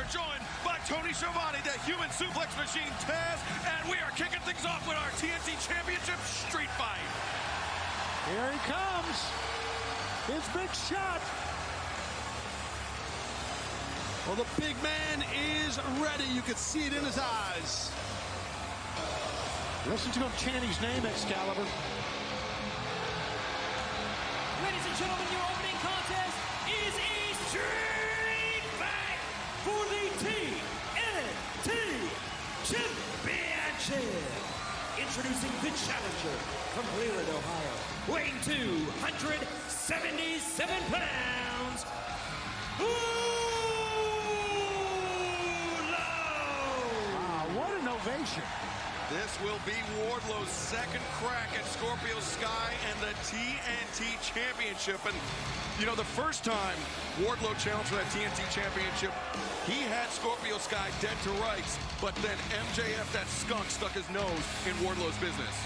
joined by Tony Schiavone, the human suplex machine, Taz, and we are kicking things off with our TNT Championship street fight. Here he comes. His big shot. Well, the big man is ready. You can see it in his eyes. Listen to him chant his name, Excalibur. Ladies and gentlemen, your opening contest is a street fight for the TNT Championship. Introducing the challenger from Cleveland, Ohio, weighing 277 pounds. What an ovation. This will be Wardlow's second crack at Scorpio Sky and the TNT Championship. And, you know, the first time Wardlow challenged for that TNT Championship, he had Scorpio Sky dead to rights, but then MJF, that skunk, stuck his nose in Wardlow's business.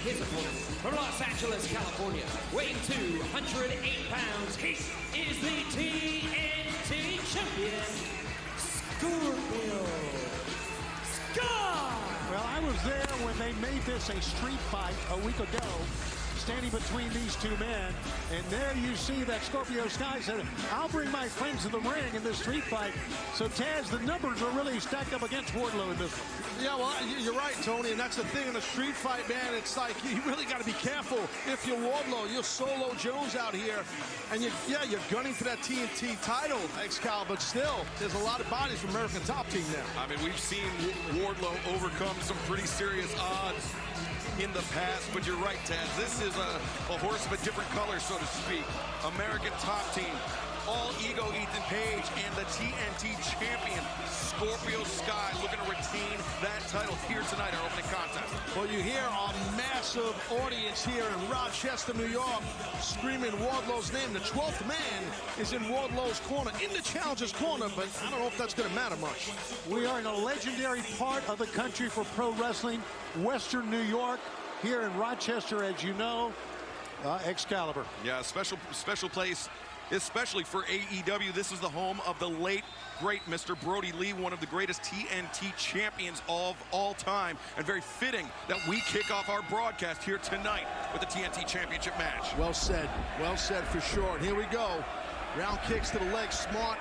His opponent from Los Angeles, California, weighing 208 pounds, he is the TNT champion, Scorpio Sky. Well, I was there when they made this a street fight a week ago, standing between these two men, and there you see that Scorpio Sky said, I'll bring my friends to the ring in this street fight. So, Taz, the numbers are really stacked up against Wardlow in this one. Yeah, well, you're right, Tony, and that's the thing in a street fight, man. It's like you really got to be careful. If you're Wardlow, you're Solo Jones out here, and you're gunning for that TNT title, Excalibur. But still, there's a lot of bodies from American Top Team now. I mean, we've seen Wardlow overcome some pretty serious odds in the past, but you're right, Taz. This is a horse of a different color, so to speak. American Top Team, All Ego Ethan Page, and the TNT champion, Scorpio Sky, looking to retain that title here tonight, our opening contest. Well, you hear a massive audience here in Rochester, New York, screaming Wardlow's name. The 12th man is in Wardlow's corner, in the challenger's corner, but I don't know if that's going to matter much. We are in a legendary part of the country for pro wrestling, Western New York, here in Rochester, as you know, Excalibur. Yeah, special place, especially for AEW. This is the home of the late, great Mr. Brody Lee, one of the greatest TNT champions of all time, and very fitting that we kick off our broadcast here tonight with the TNT Championship match. Well said for sure. And here we go. Round kicks to the leg, smart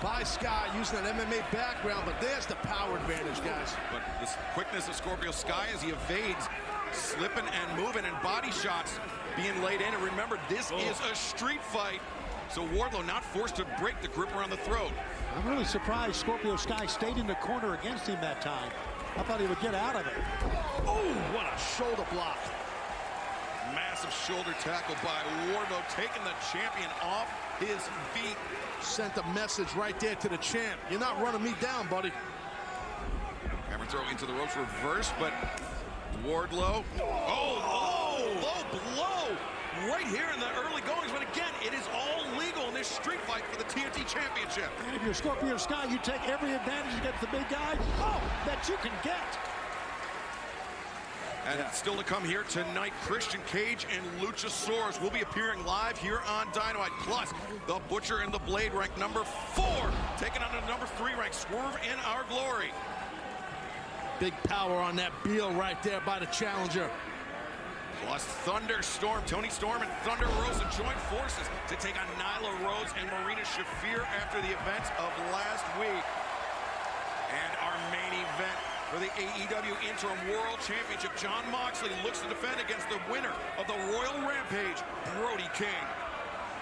by Sky, using that MMA background, but there's the power advantage, guys. But this quickness of Scorpio Sky as he evades, slipping and moving, and body shots being laid in. And remember, this is a street fight, so Wardlow not forced to break the grip around the throat. I'm really surprised Scorpio Sky stayed in the corner against him that time. I thought he would get out of it. Oh, what a shoulder block. Massive shoulder tackle by Wardlow, taking the champion off his feet. Sent a message right there to the champ. You're not running me down, buddy. Hammer throw into the ropes, reversed, but Wardlow. Low blow right here in the early goings. But again, it is all legal in this street fight for the TNT Championship. And if you're Scorpio Sky, you take every advantage against the big guy that you can get. And still to come here tonight, Christian Cage and Luchasaurus will be appearing live here on Dynamite. Plus, the Butcher and the Blade, ranked number 4, taking on the number 3 ranked Swerve in Our Glory. Big power on that Beal right there by the challenger. Plus Thunderstorm, Tony Storm and Thunder Rosa join forces to take on Nyla Rose and Marina Shafir after the events of last week. And our main event for the AEW Interim World Championship, Jon Moxley looks to defend against the winner of the Royal Rampage, Brody King.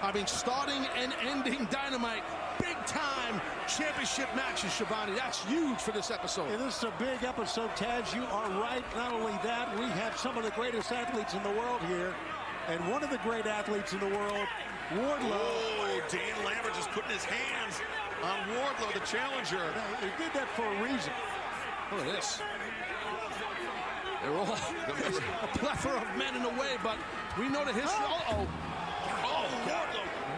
I mean, starting and ending Dynamite, big-time championship matches, Schiavone. That's huge for this episode. Yeah, this is a big episode, Taz. You are right. Not only that, we have some of the greatest athletes in the world here, and one of the great athletes in the world, Wardlow. Oh, Dan Lambert just putting his hands on Wardlow, the challenger. He did that for a reason. Look at this. They're all a plethora of men in the way, but we know the history. Oh, Wardlow,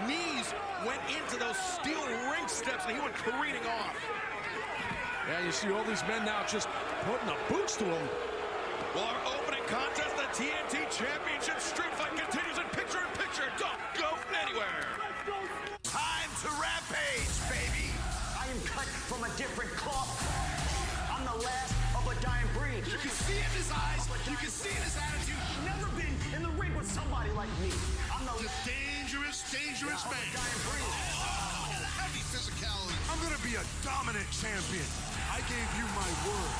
knees went into those steel ring steps and he went careening off. Yeah, you see all these men now just putting the boots to him. Well, our opening contest, the TNT Championship Street Fight continues in picture-in-picture. Don't go anywhere. Time to rampage, baby. I am cut from a different cloth. I'm the last of a dying breed. You can see in his eyes, you can see in his attitude. Never been in the ring with somebody like me. I'm the dangerous man. Dying breed. Oh, heavy physicality. I'm gonna be a dominant champion. I gave you my word.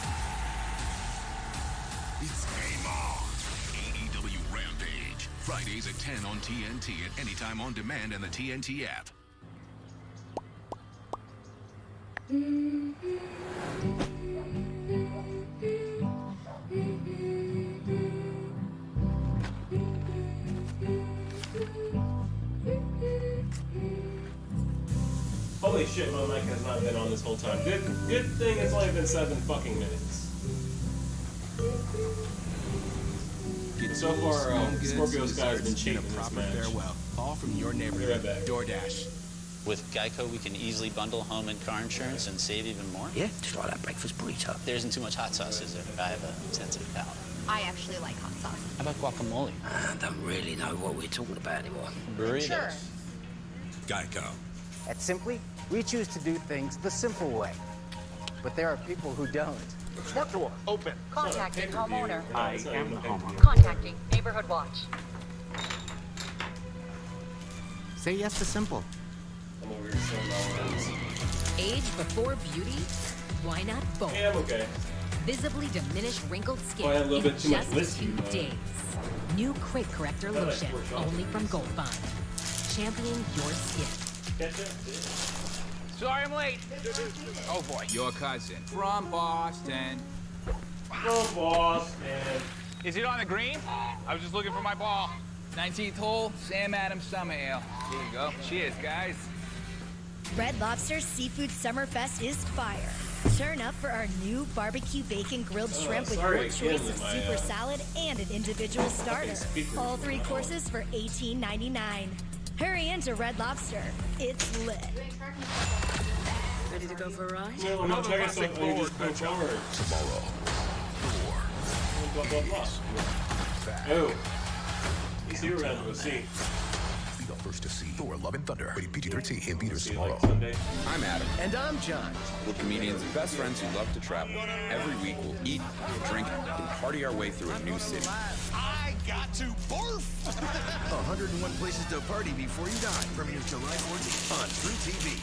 It's game on. AEW Rampage. Fridays at 10 on TNT at any time on demand and the TNT app. Holy shit, my mic has not been on this whole time. Good thing it's only been 7 fucking minutes. So far, Scorpio Sky has been cheating in this match. Farewell. All from your neighborhood. Right back. DoorDash. With Geico, we can easily bundle home and car insurance and save even more. Yeah, just like that breakfast burrito. There isn't too much hot sauce, is there? I have a sensitive palate. I actually like hot sauce. How about guacamole? I don't really know what we're talking about anymore. Burritos. Sure. Geico. At Simply, we choose to do things the simple way. But there are people who don't. Smart door, open. Contacting homeowner. I am the homeowner. Contacting neighborhood watch. Say yes to Simple. I'm over here showing all ends. Age before beauty? Why not both? Yeah, I'm okay. Visibly diminish wrinkled skin Well, I had a little in bit too much just whiskey, 2 but- days. New Quick Corrector like Lotion, 4 shots. only from Gold Bond. Champion your skin. Catch up? Sorry I'm late. Oh boy. Your cousin. From Boston. Oh, boss, man. Is it on the green? I was just looking for my ball. 19th hole, Sam Adams Summer Ale. Here you go. Cheers, guys. Red Lobster's Seafood Summerfest is fire. Turn up for our new barbecue bacon grilled shrimp with sorry your choice again, of my, super salad and an individual starter. speakers All were 3 not on. courses for $18.99. Hurry into Red Lobster. It's lit. Ready to go for a ride? No, I'm not checking something. You just go forward. Tomorrow. Blah, blah, blah. Oh. You see, we're gonna go see. Be the first to see Thor: Love and Thunder. Rated PG-13 in theaters See, tomorrow. like, Sunday. I'm Adam. And I'm John. We're comedians and best friends who love to travel. Every week we'll eat, drink, and party our way through a new city. I got to barf! 101 places to party before you die. Premieres July 14th on True TV.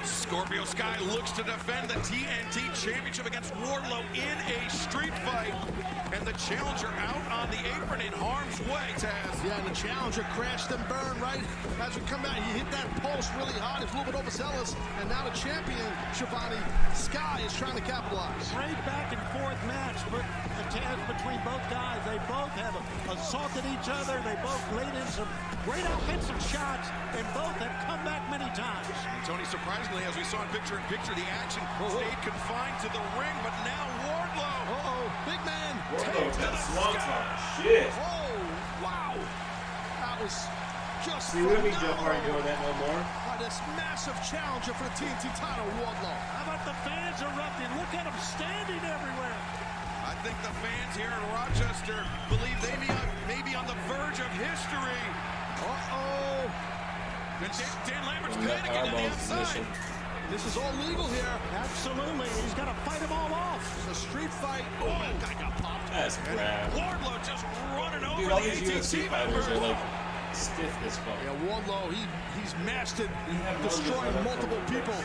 Scorpio Sky looks to defend the TNT Championship against Wardlow in a street fight. And the challenger out on the apron in harm's way, Taz. Yeah, and the challenger crashed and burned, right? As we come out, he hit that pulse really hard. It's a little bit overzealous. And now the champion, Shivani Sky, is trying to capitalize. Great back and forth match, but the Taz between both guys. They both have assaulted each other. They both laid in some great offensive shots, and both have come back many times. And Tony, surprisingly, as we saw in picture-in-picture, the action stayed confined to the ring, but now Wardlow. Uh-oh, big man. Whoa, that swanton. Shit. Oh, wow. That was just See, we don't need Jeff phenomenal. Hardy doing that no more. By this massive challenger for the TNT title, Wardlow. How about the fans erupting? Look at them standing everywhere. I think the fans here in Rochester believe they may be on the verge of history. Uh-oh. And Dan Lambert's And that panicking to the powerbomb outside. submission. This is all legal here. Absolutely. He's got to fight them all off. It's a street fight. Oh, that guy got popped. That's crap. Wardlow just running over Dude, all the these UFC ATT fighters members. are like stiff as fuck. Yeah, Wardlow, he's mastered have destroying no multiple desire people. for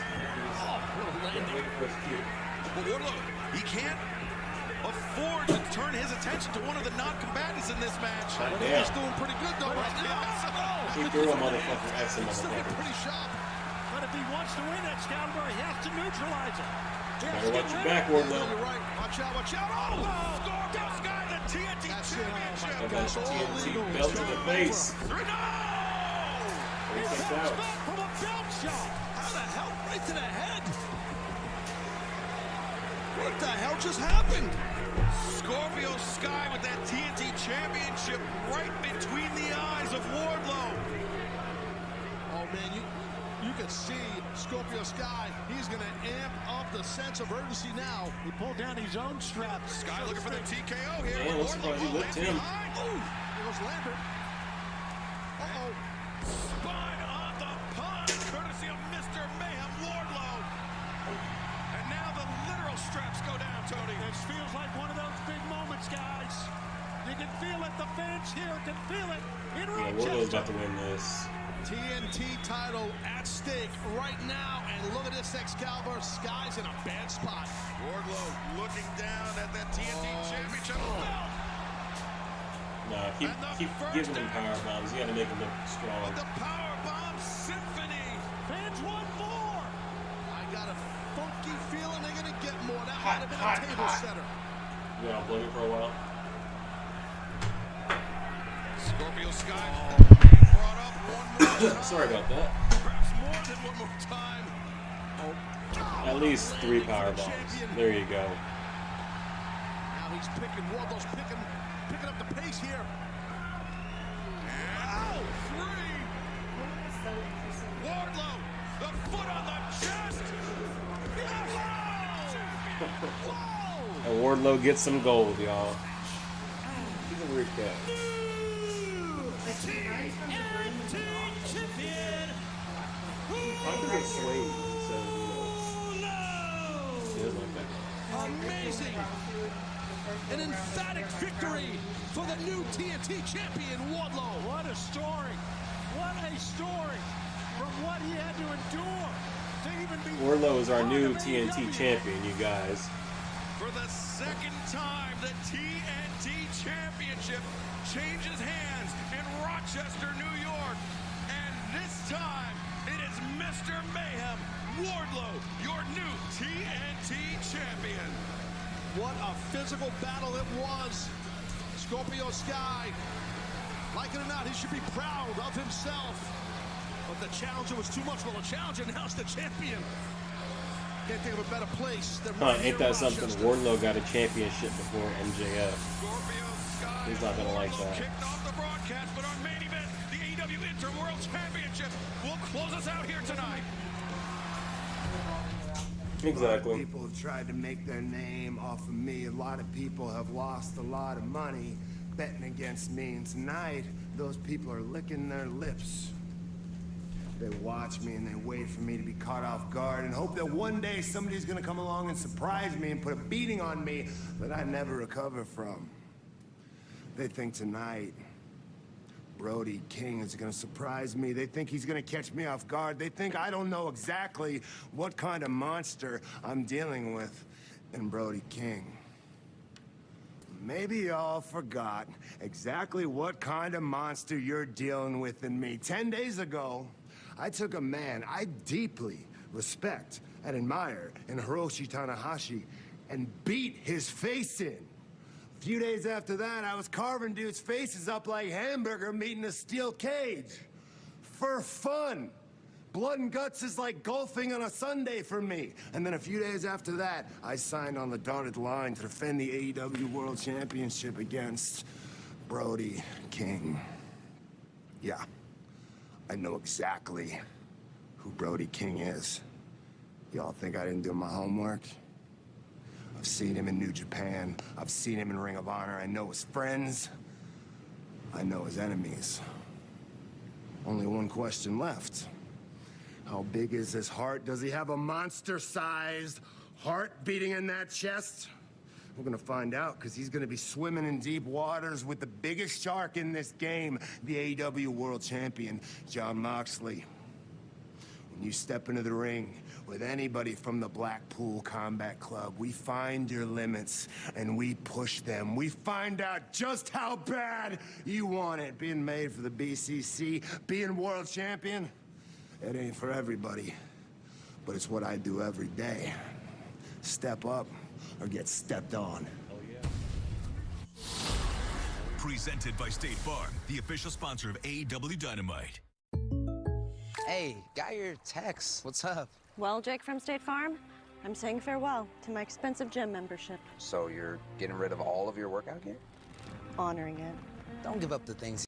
Oh, what a landing. Waiting for his cue. But Wardlow, he can't afford to turn his attention to one of the non-combatants in this match. But Yeah. he's doing pretty good, though, right now. He threw a motherfucker at some He's looking motherfucker. pretty sharp. But if he wants to win Excalibur, he has to neutralize it. He has Better to watch get your rid back, of it. Yeah, Wardlow. you're right. Watch out, watch out. Oh! Scorpio Sky, the TNT That's it. Championship. Oh, my Got gosh, that all TNT legal. belt to the face. Three, no! He He kicked comes out. back from a belt shot. How the hell? Right to the head. What the hell just happened? Scorpio Sky with that TNT Championship right between the eyes of Wardlow. Oh man, you can see Scorpio Sky. He's going to amp up the sense of urgency now. He pulled down his own strap. Sky looking for the TKO here. Man, looks like he whipped him. Ooh, there goes Lambert. Uh-oh. Spine on the pun, courtesy of Mr. Mayhem Wardlow. And now the literal straps go down, Tony. This feels like one of those big moments, guys. You can feel it. The fans here can feel it. In Yeah, Rochester. Wardlow's about to win this. TNT title at stake right now, and look at this, Excalibur. Sky's in a bad spot. Wardlow looking down at that TNT Championship belt. Nah, keep giving him power bombs. You gotta make him look strong. The Powerbomb Symphony. Fans want more. I got a funky feeling they're going to get more. That might have been a table setter. You got bloody for a while. Scorpio Sky being brought up one more time. Sorry about that. Perhaps more than one more time. At least 3 power bombs. There you go. Now he's picking. Wardlow's picking up the pace here. Oh, 3. Wardlow, the foot on the chest. Whoa! And Wardlow gets some gold, y'all. He's a weird cat. I'm gonna get swayed, so you know. He doesn't like that. Amazing! An emphatic victory for the new TNT champion, Wardlow. What a story. What a story. From what he had to endure to even be... Wardlow is our new TNT champion, you guys. For the second time, the TNT Championship changes hands in Rochester, New York. And this time, it is Mr. Mayhem Wardlow, your new TNT champion. What a physical battle it was. Scorpio Sky, like it or not, he should be proud of himself. But the challenger was too much. Well, the challenger now is the champion. Can't think of a better place than right Ain't that something? Rochester. Wardlow got a championship before MJF. Scorpio Sky. He's not gonna like that. Kicked off the broadcast, but our main event, the AEW Interworld Championship, will close us out here tonight. Exactly. A lot of people have tried to make their name off of me. A lot of people have lost a lot of money betting against me. And tonight, those people are licking their lips. They watch me and they wait for me to be caught off guard and hope that one day somebody's gonna come along and surprise me and put a beating on me that I never recover from. They think tonight Brody King is gonna surprise me. They think he's gonna catch me off guard. They think I don't know exactly what kind of monster I'm dealing with in Brody King. Maybe y'all forgot exactly what kind of monster you're dealing with in me. 10 days ago, I took a man I deeply respect and admire in Hiroshi Tanahashi and beat his face in. A few days after that, I was carving dudes' faces up like hamburger meat in a steel cage. For fun. Blood and guts is like golfing on a Sunday for me. And then a few days after that, I signed on the dotted line to defend the AEW World Championship against Brody King. Yeah, I know exactly who Brody King is. Y'all think I didn't do my homework? I've seen him in New Japan. I've seen him in Ring of Honor. I know his friends. I know his enemies. Only one question left. How big is his heart? Does he have a monster-sized heart beating in that chest? We're gonna find out, because he's gonna be swimming in deep waters with the biggest shark in this game, the AEW World Champion, Jon Moxley. When you step into the ring with anybody from the Blackpool Combat Club, we find your limits and we push them. We find out just how bad you want it. Being made for the BCC, being world champion, it ain't for everybody, but it's what I do every day. Step up or get stepped on. Presented by State Farm, the official sponsor of AEW Dynamite. Hey, got your text. What's up? Well, Jake from State Farm, I'm saying farewell to my expensive gym membership. So you're getting rid of all of your workout gear? Honoring it. Don't give up the things.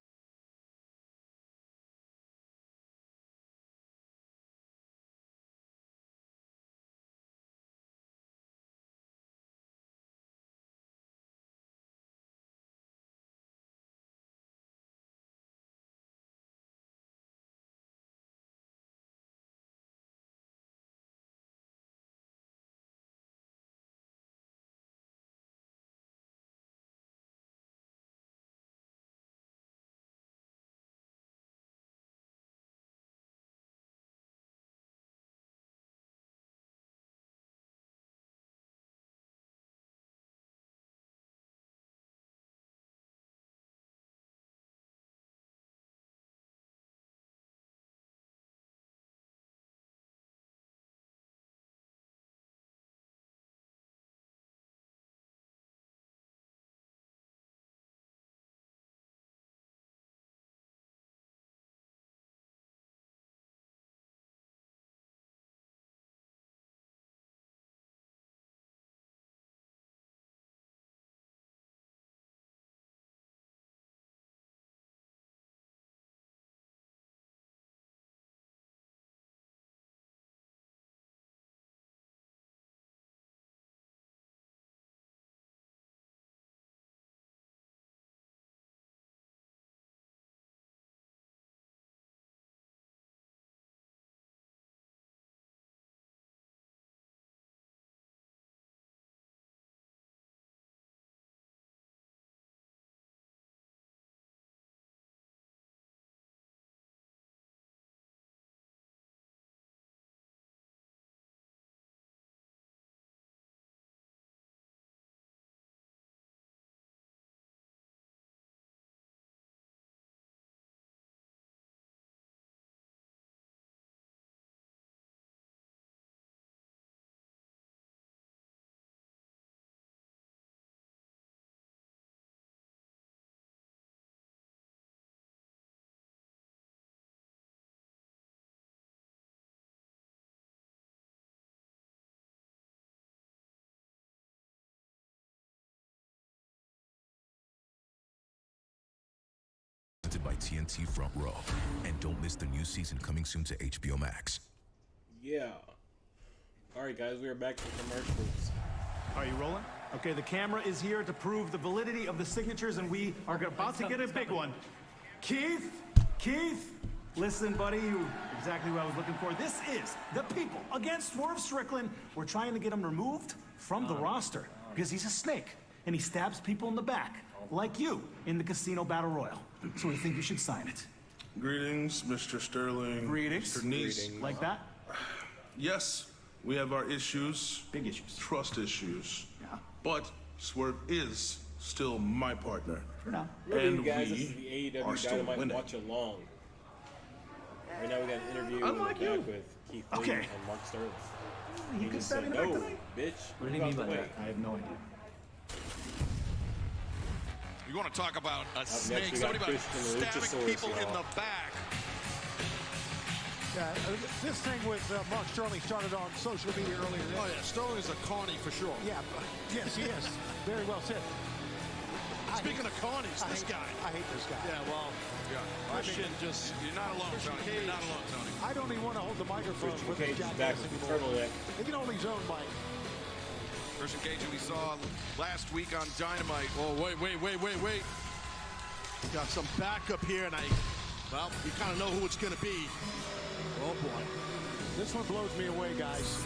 By TNT Front Row. And don't miss the new season coming soon to HBO Max. Yeah. Alright guys, we are back to commercials. Are you rolling? Okay, the camera is here to prove the validity of the signatures, and we are about to get a big one. Keith, listen, buddy, exactly what I was looking for. This is the people against Swerve Strickland. We're trying to get him removed from the roster because he's a snake and he stabs people in the back, like you in the Casino Battle Royal. So we think you should sign it. Greetings, Mr. Sterling. Greetings. Mr. Neese. Like that? Yes, we have our issues. Big issues. Trust issues. Yeah. But Swerve is still my partner. For now. Really, And guys, this is we the are AEW still Dynamite winning. Watch Along. Right now we got an interview Unlike in the you. back with Keith Lee Okay. and Mark Sterling. You can just stab said, me back no, tonight? bitch. What did he mean by that? I have no idea. You want to talk about a next snake, we got somebody about Christian stabbing Luchasaurus, people in y'all. the back. Yeah, this thing with Mark Sterling started on social media earlier. Oh yeah, Sterling's a carny for sure. Yeah, yes, he is. Very well said. Speaking of carnies, this guy. I hate this guy. Yeah, well, Christian just. You're not alone, Tony. You're not alone, Tony. I don't even want to hold the microphone Christian with Cage this is back jackass with the anymore. turtleneck. He can hold his own mic. Christian Cage, who we saw last week on Dynamite. Oh, wait. Got some backup here, and well, you kind of know who it's going to be. Oh, boy. This one blows me away, guys.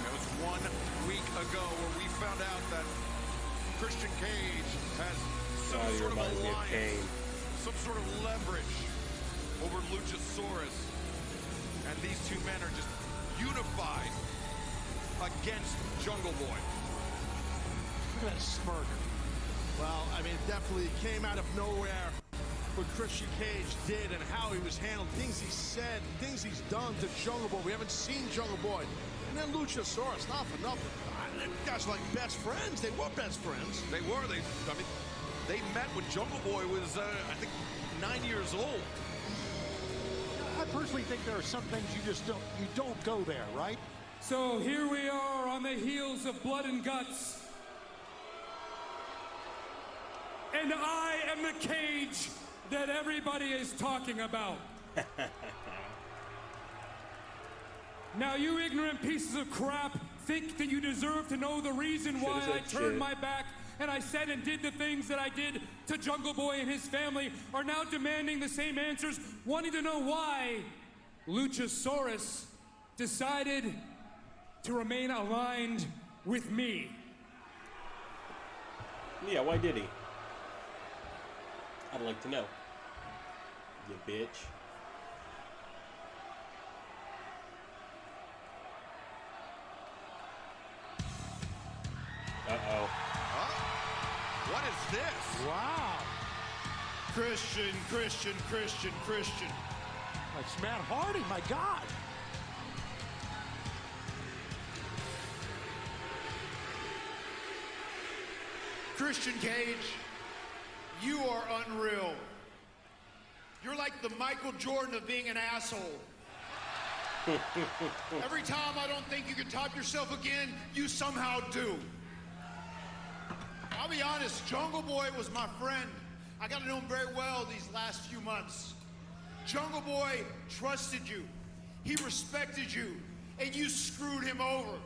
That was 1 week ago where we found out that Christian Cage has some he sort of reminds me of alliance, Kane. some sort of leverage over Luchasaurus. And these two men are just unified against Jungle Boy. Look at that smirk. Well, I mean, definitely came out of nowhere what Christian Cage did and how he was handled, things he said, things he's done to Jungle Boy. We haven't seen Jungle Boy. And then Luchasaurus, not for nothing. Them guys are like best friends. They were best friends. They were. They met when Jungle Boy was, I think, 9 years old. I personally think there are some things you don't go there, right? So here we are on the heels of Blood and Guts. And I am the cage that everybody is talking about. Now you ignorant pieces of crap think that you deserve to know the reason why I turned my back and I said and did the things that I did to Jungle Boy and his family, are now demanding the same answers, wanting to know why Luchasaurus decided to remain aligned with me. Yeah, why did he? I'd like to know. You bitch. Uh-oh. What is this? Wow. Christian. That's Matt Hardy, my God. Christian Cage, you are unreal. You're like the Michael Jordan of being an asshole. Every time I don't think you can top yourself again, you somehow do. I'll be honest, Jungle Boy was my friend. I got to know him very well these last few months. Jungle Boy trusted you. He respected you, and you screwed him over.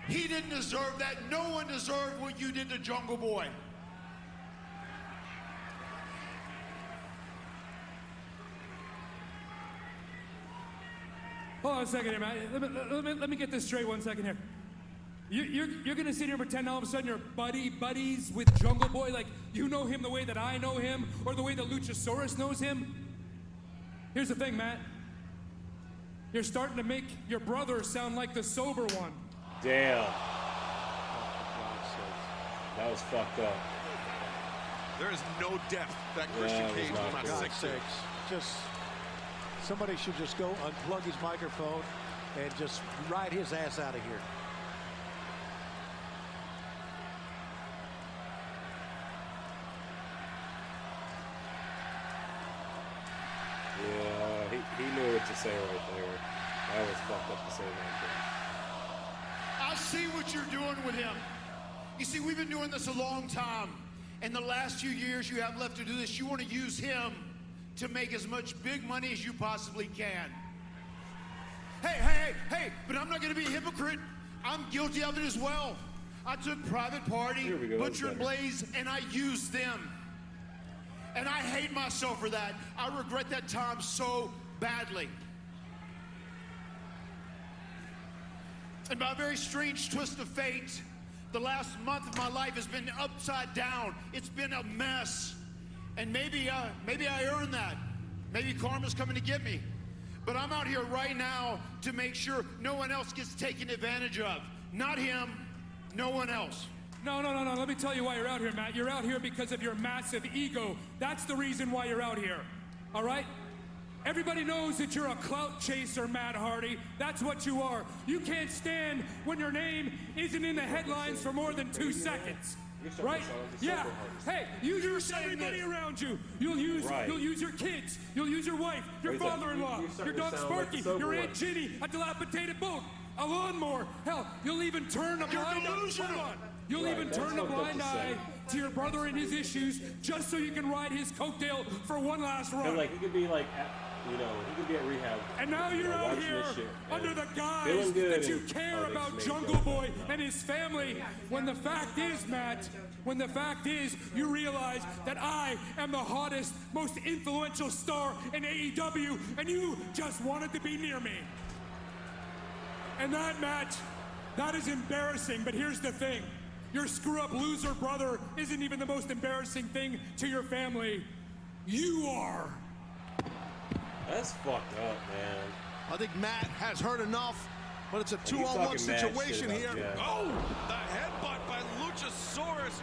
He didn't deserve that. No one deserved what you did to Jungle Boy. Hold on a second here, man. Let me get this straight 1 second here. You're gonna sit here and pretend all of a sudden you're buddies with Jungle Boy, like you know him the way that I know him, or the way that Luchasaurus knows him? Here's the thing, Matt. You're starting to make your brother sound like the sober one. Damn. That was fucked up. There is no depth that Christian Cage will not stick to. Just somebody should just go unplug his microphone and just ride his ass out of here. Yeah, he knew what to say right there. That was fucked up to say right there. I see what you're doing with him. You see, we've been doing this a long time. In the last few years you have left to do this, you want to use him to make as much big money as you possibly can. Hey, but I'm not going to be a hypocrite. I'm guilty of it as well. I took Private Party, Butcher and Blaze, and I used them. And I hate myself for that. I regret that time so badly. And by a very strange twist of fate, the last month of my life has been upside down. It's been a mess. And maybe I earned that. Maybe karma's coming to get me. But I'm out here right now to make sure no one else gets taken advantage of. Not him, no one else. No. Let me tell you why you're out here, Matt. You're out here because of your massive ego. That's the reason why you're out here. All right? Everybody knows that you're a clout chaser, Matt Hardy. That's what you are. You can't stand when your name isn't in the headlines for more than 2 seconds. Right? Yeah. Hey, you use everybody around you. You'll use your kids. You'll use your wife, your father-in-law, your dog Sparky, your Aunt Ginny, a dilapidated boat, a lawnmower. Hell, you'll even turn a blind eye. You'll even turn a blind eye to your brother and his issues just so you can ride his coattail for one last run. And like he could be like, he could be at rehab. And now you're out here under the guise that you care about Jungle Boy and his family. When the fact is, Matt, you realize that I am the hottest, most influential star in AEW, and you just wanted to be near me. And that, Matt, that is embarrassing, but here's the thing. Your screw-up loser brother isn't even the most embarrassing thing to your family. You are. That's fucked up, man. I think Matt has heard enough, but it's a 2-on-1 situation here. Oh, the headbutt by Luchasaurus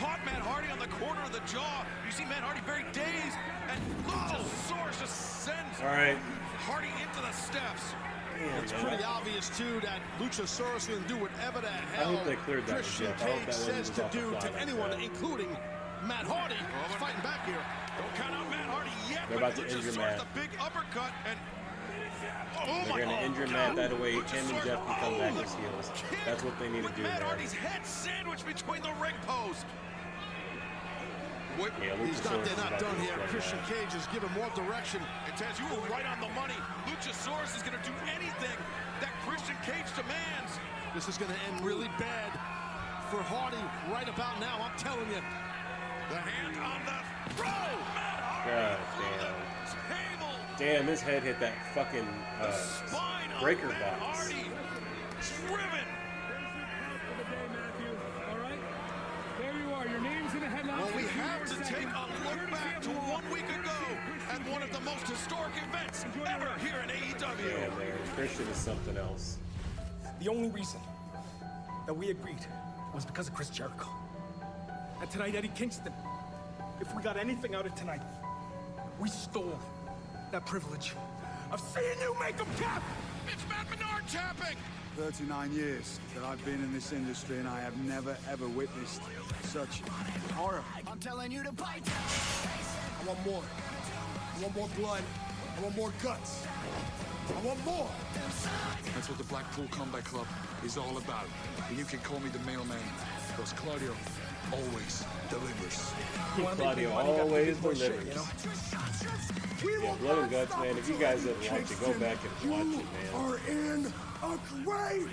caught Matt Hardy on the corner of the jaw. You see Matt Hardy very dazed, and Luchasaurus just sends Hardy into the steps. It's pretty obvious, too, that Luchasaurus will do whatever the hell Christian Cage says to do to anyone, including Matt Hardy. He's fighting back here. Don't count out Matt Hardy yet. They're about to injure Matt. The big uppercut, and They're going to injure Matt that way. Him and Jeff can come back as heels. That's what they need to do Matt there. Hardy's head sandwiched between the ring posts. Yeah, They're not done here. Christian Cage is giving more direction. And Taz, you were right on the money. Luchasaurus is going to do anything that Christian Cage demands. This is going to end really bad for Hardy right about now. I'm telling you. The hand on the throw. Matt Hardy. God damn. Damn, his head hit that fucking breaker box. Hardy driven. Your name's in the headline. Well, we have to take a look back to 1 week ago at one of the most historic events ever here in AEW. Yeah, man, Christian is something else. The only reason that we agreed was because of Chris Jericho. And tonight, Eddie Kingston, if we got anything out of tonight, we stole that privilege of seeing you make him tap. It's Matt Menard tapping. 39 years that I've been in this industry, and I have never, ever witnessed such horror. I'm telling you to bite. I want more. I want more blood. I want more guts. I want more. That's what the Blackpool Combat Club is all about. And you can call me the mailman, because Claudio always delivers. Claudio always delivers. Yeah, Blood and Guts, man. If you guys haven't watched it, go back and watch it, man. Are in a grave.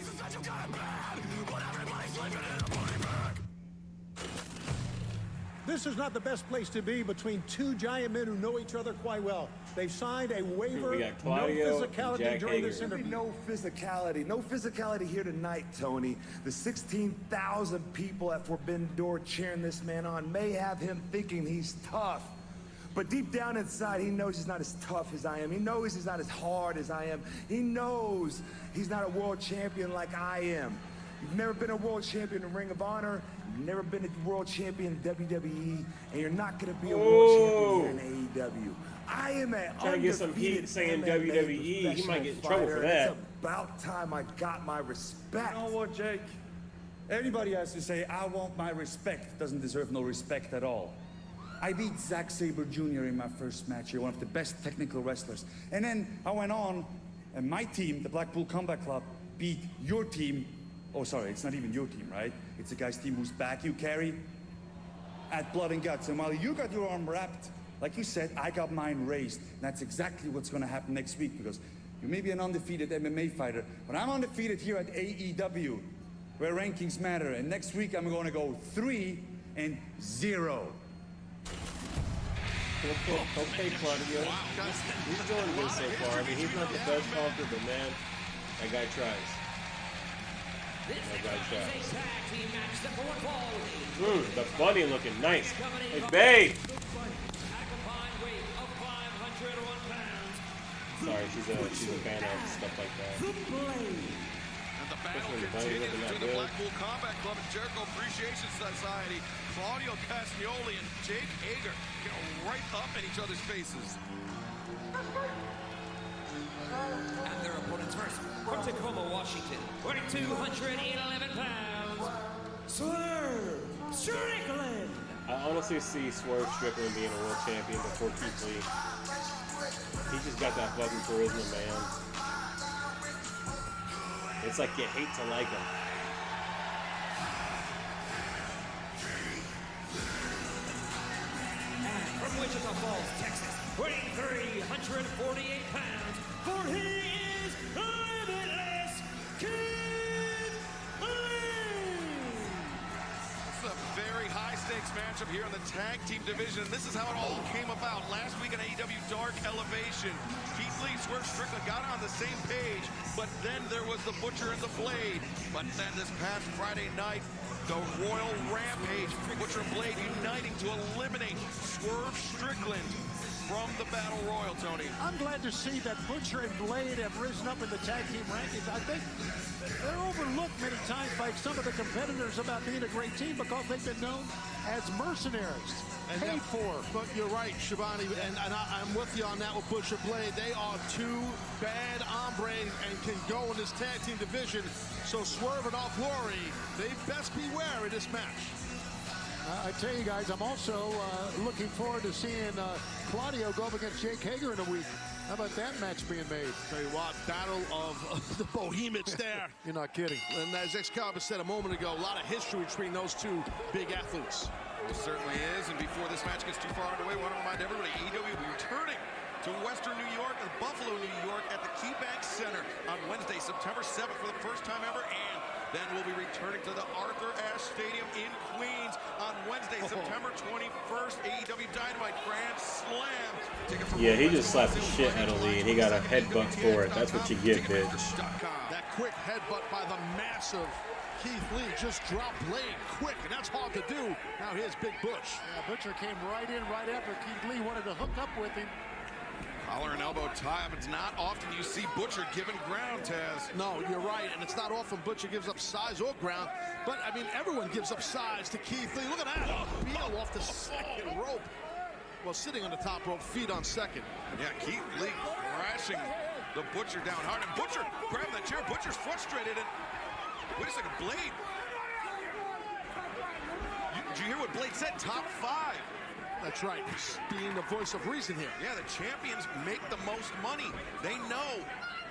This is not the best place to be between two giant men who know each other quite well. They've signed a waiver, We got Claudio no physicality and Jack during Hager. this interview. No physicality. No physicality here tonight, Tony. The 16,000 people at Forbidden Door cheering this man on may have him thinking he's tough. But deep down inside, he knows he's not as tough as I am. He knows he's not as hard as I am. He knows he's not a world champion like I am. You've never been a world champion in Ring of Honor. You've never been a world champion in WWE. And you're not going to be a world champion here in AEW. I am an Trying to get some heat saying MMA WWE. He might get in trouble for that. It's about time I got my respect. You know what, Jake? Everybody has to say, I want my respect. Doesn't deserve no respect at all. I beat Zack Sabre Jr. in my first match here, one of the best technical wrestlers. And then I went on, and my team, the Blackpool Combat Club, beat your team. Oh, sorry, it's not even your team, right? It's the guy's team whose back you carry at Blood and Guts. And while you got your arm wrapped, like you said, I got mine raised. And that's exactly what's going to happen next week, because you may be an undefeated MMA fighter, but I'm undefeated here at AEW, where rankings matter. And next week, I'm going to go 3-0. Okay, Claudio. He's doing good so far. I mean, he's not the best talker, but man, that guy tries. That guy tries. The bunny looking nice. Hey, babe! Sorry, she's a fan of stuff like that. And the battle continues between the Blackpool Combat Club and Jericho Appreciation Society. Claudio Castagnoli and Jake Hager get right up in each other's faces. And their opponents first, from Tacoma, Washington, weighing 211 pounds, Swerve Strickland. I honestly see Swerve Strickland being a world champion before Keith Lee. He just got that fucking charisma, man. It's like you hate to like him. And from Wichita Falls, Texas, weighing 348 pounds, for he is limitless Keith Lee. This is a very high-stakes matchup here in the tag team division. This is how it all came about. Last week on AEW Dark Elevation, Keith Lee, Swerve Strickland got on the same page, but then there was the Butcher and the Blade. But then this past Friday night, the Royal Rampage, Butcher and Blade uniting to eliminate Swerve Strickland from the Battle Royal, Tony. I'm glad to see that Butcher and Blade have risen up in the tag team rankings. I think they're overlooked many times by some of the competitors about being a great team because they've been known as mercenaries, paid for. But you're right, Shivani, and I'm with you on that with Butcher Blade. They are two bad hombres and can go in this tag team division. So Swerve and All Glory, they best beware of this match. I tell you guys, I'm also looking forward to seeing Claudio go up against Jake Hager in a week. How about that match being made? Tell you what, battle of the Bohemians there. You're not kidding. And as Excalibur said a moment ago, a lot of history between those two big athletes. It certainly is. And before this match gets too far underway, I want to remind everybody, AEW will be returning to Western New York and Buffalo, New York at the KeyBank Center on Wednesday, September 7th for the first time ever. And then we'll be returning to the Arthur Ashe Stadium in Queens on Wednesday, September 21st. AEW Dynamite Grand Slam. Yeah, he just slapped the shit out of Lee, and he got a headbutt for it. That's what you get, bitch. That quick headbutt by the massive Keith Lee just dropped Blade quick, and that's hard to do. Now here's Big Butch. Yeah, Butcher came right in right after Keith Lee wanted to hook up with him. Collar and elbow tie up. It's not often you see Butcher giving ground, Taz. No, you're right, and it's not often Butcher gives up size or ground, but, I mean, everyone gives up size to Keith Lee. Look at that, Beal off the second rope. Well, sitting on the top rope, feet on second. Yeah, Keith Lee crashing the Butcher down hard, and Butcher grabbing the chair. Butcher's frustrated, and wait a second, Blade. Did you hear what Blade said? Top 5. That's right, being the voice of reason here. Yeah, the champions make the most money. They know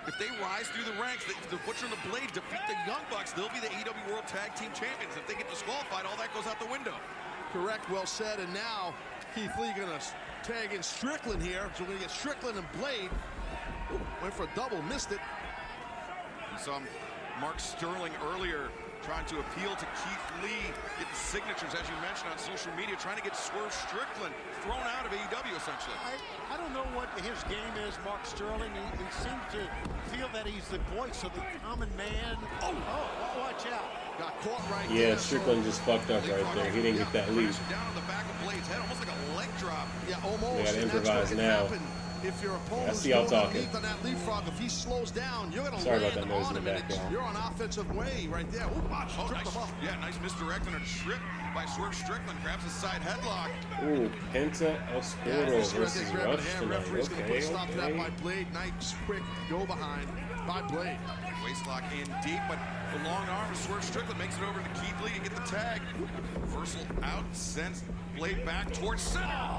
if they rise through the ranks, if the Butcher and the Blade defeat the Young Bucks, they'll be the AEW World Tag Team Champions. If they get disqualified, all that goes out the window. Correct, well said, and now Keith Lee gonna tag in Strickland here. So we're gonna get Strickland and Blade. Ooh, went for a double, missed it. We saw Mark Sterling earlier trying to appeal to Keith Lee, getting signatures, as you mentioned, on social media, trying to get Swerve Strickland thrown out of AEW, essentially. I don't know what his game is, Mark Sterling. He seems to feel that he's the voice of the common man. Oh, watch out. Got caught right there. Yeah, Strickland just fucked up right there. He didn't get that lead. Down on the back of Blade's head, almost like a leg drop. Yeah, almost. We gotta improvise now. If your opponent is y'all going talking. underneath on that leapfrog, if he slows down, you're going to Sorry land about that noise on in the him. back, y'all. You're on offensive way right there. Ooh, watch, trip nice. him up. Yeah, nice misdirect and a trip by Swerve Strickland. Grabs his side headlock. Ooh, Penta Oscuro versus Rush tonight. Referee's going to put a stop to that Okay. by Blade. Nice, quick go behind by Blade. Waistlock in deep, but the long arm of Swerve Strickland makes it over to Keith Lee to get the tag. Reversal out, sends Blade back towards center.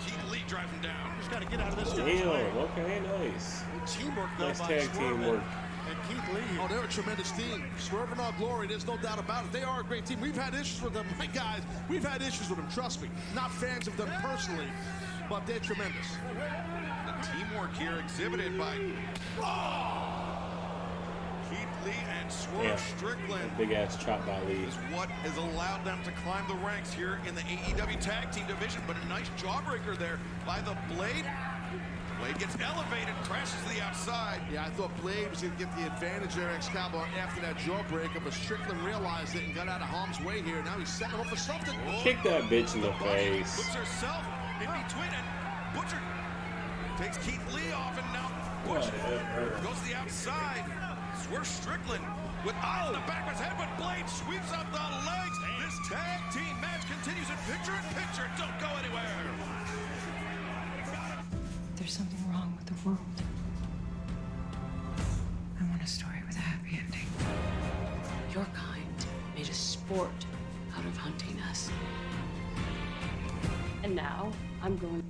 Keith Lee driving down. Just got to get out of this. Damn, okay, nice. Teamwork, though, Nice by tag Swerve teamwork. and Keith Lee. Oh, they're a tremendous team. Swerve and Our Glory, there's no doubt about it. They are a great team. We've had issues with them. My guys, we've had issues with them, trust me. Not fans of them personally, but they're tremendous. The teamwork here exhibited by Keith Lee and Swerve Strickland. Big ass chop by Lee. Is what has allowed them to climb the ranks here in the AEW Tag Team Division, but a nice jawbreaker there by the Blade. Blade gets elevated, crashes to the outside. Yeah, I thought Blade was going to get the advantage there, Excalibur, after that jawbreaker, but Strickland realized it and got out of harm's way here. Now he's setting him up for something. Kick that bitch in the face. Puts herself in between, and Butcher takes Keith Lee off, and now Butcher goes to the outside. Swerve Strickland with eyes on the back of his head, but Blade sweeps up the legs. This tag team match continues in picture-in-picture. Don't go anywhere. There's something wrong with the world. I want a story with a happy ending. Your kind made a sport out of hunting us. And now I'm going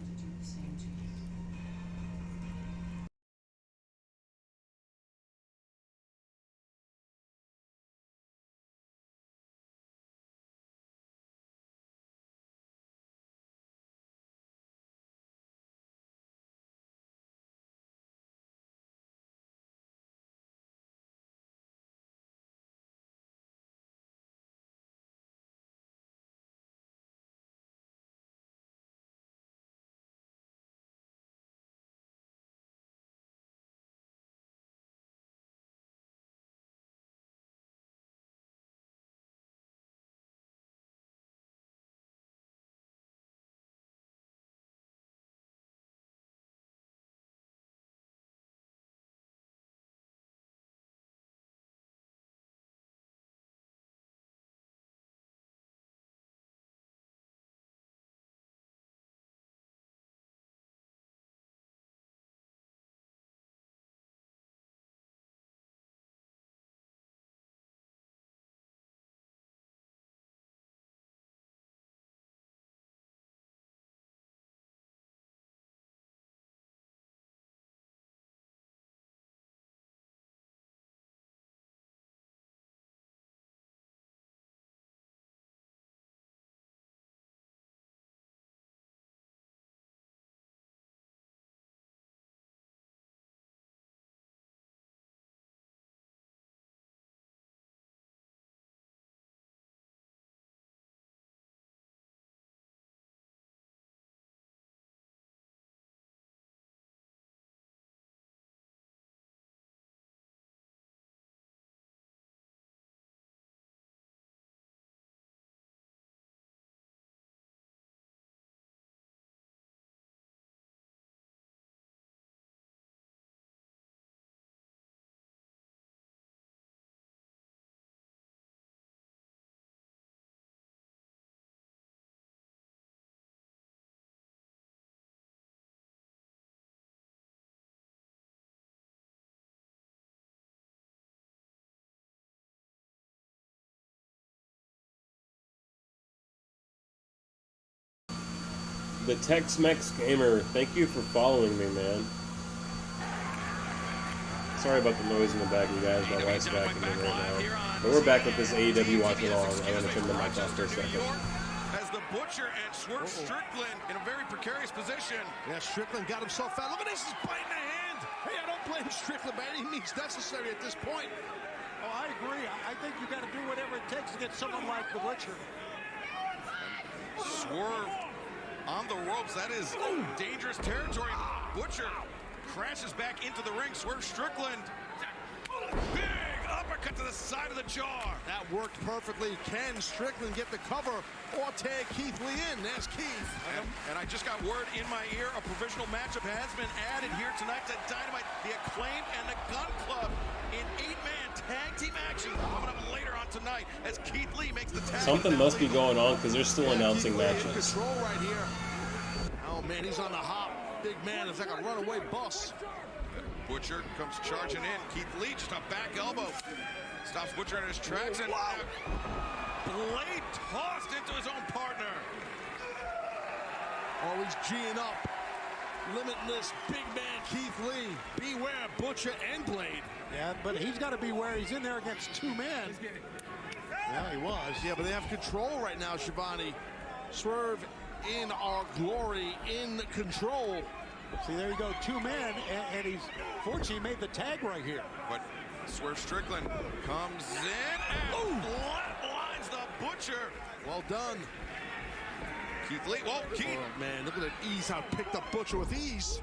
The Tex-Mex Gamer, thank you for following me, man. Sorry about the noise in the back, you guys. My wife's vacuuming right now. But we're back with this AEW watch along. I'm going to turn the mic off for a second. As the Butcher and Swerve Strickland in a very precarious position. Yeah, Strickland got himself out. Look at this, he's biting the hand. Hey, I don't blame Strickland by any means necessary at this point. Oh, I agree. I think you got to do whatever it takes to get someone like the Butcher. Swerve on the ropes. That is dangerous territory. Butcher crashes back into the ring. Swerve Strickland. Big uppercut to the side of the jaw. That worked perfectly. Can Strickland get the cover or tag Keith Lee in? There's Keith. And I just got word in my ear, a provisional matchup has been added here tonight to Dynamite. The Acclaimed and the Gun Club in 8-man tag team action coming up later on tonight as Keith Lee makes the tag. Something must be going on because they're still announcing matches. Control right here. Oh man, he's on the hop. Big man, it's like a runaway bus. Butcher comes charging in. Keith Lee just a back elbow. Stops Butcher in his tracks and blade tossed into his own partner. Oh, he's G'ing up. Limitless big man Keith Lee. Beware Butcher and Blade. Yeah, but he's got to beware. He's in there against two men. Yeah, he was. Yeah, but they have control right now, Shivani. Swerve in our glory, in control. See, there you go, two men, and he's fortunately made the tag right here. But Swerve Strickland comes in and flatlines the Butcher. Well done. Keith Lee, whoa, Keith. Oh, man, look at that ease, how picked up Butcher with ease.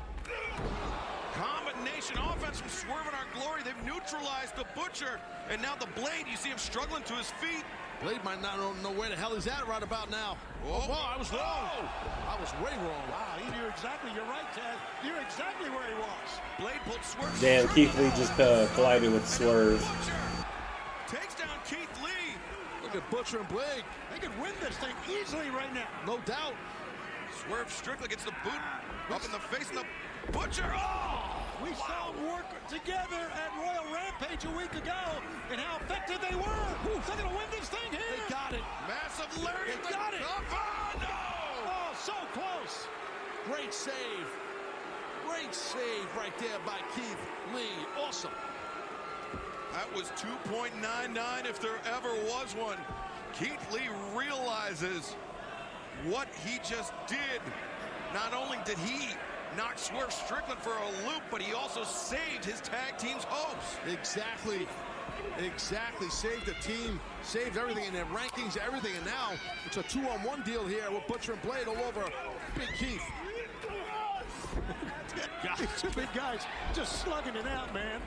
Combination offense from Swerve and our glory. They've neutralized the Butcher. And now the Blade, you see him struggling to his feet. Blade might not know where the hell he's at right about now. Oh, I was wrong. I was way wrong. Wow, he knew exactly. You're right, Ted. You knew exactly where he was. Blade pulled Swerve. Damn, Keith Lee just collided with Swerve. Takes down Keith Lee. Look at Butcher and Blade. They could win this thing easily right now. No doubt. Swerve Strickland gets the boot up in the face of the Butcher. Oh! We saw them work together at Royal Rampage a week ago, and how effective they were. They're going to win this thing here. They got it. Massive lariat. They got it. Oh, no! Oh, so close. Great save. Great save right there by Keith Lee. Awesome. That was 2.99 if there ever was one. Keith Lee realizes what he just did. Not only did he knock Swerve Strickland for a loop, but he also saved his tag team's hopes. Exactly. Exactly. Saved the team, saved everything in their rankings, everything. And now it's a 2-on-1 deal here with Butcher and Blade all over Big Keith. These two big guys just slugging it out, man.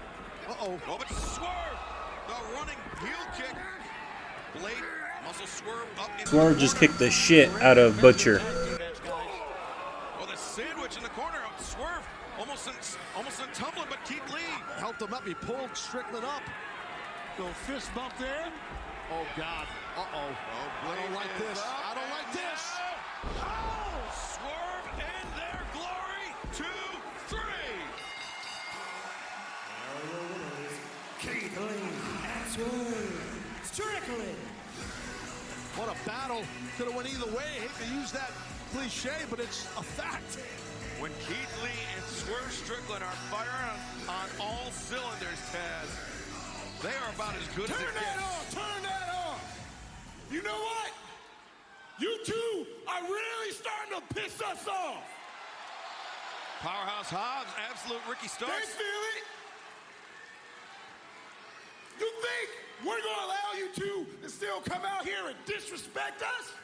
Uh-oh. Oh, but Swerve, the running heel kick. Blade, muscle Swerve up in Swerve just kicked the shit out of Butcher. Oh, the sandwich in the corner. Swerve almost sent tumbling, but Keith Lee helped him up. He pulled Strickland up. Little fist bump there. Oh, God. Uh-oh. I don't like this. I don't like this. Oh, Swerve and their glory. 2, 3. Keith Lee and Swerve Strickland. What a battle. Could have went either way. I hate to use that cliche, but it's a fact. When Keith Lee and Swerve Strickland are firing on all cylinders, Taz, they are about as good as it gets. Turn that on. You know what? You two are really starting to piss us off. Powerhouse Hobbs, absolute Ricky Starks. They feel it. You think we're going to allow you two to still come out here and disrespect us?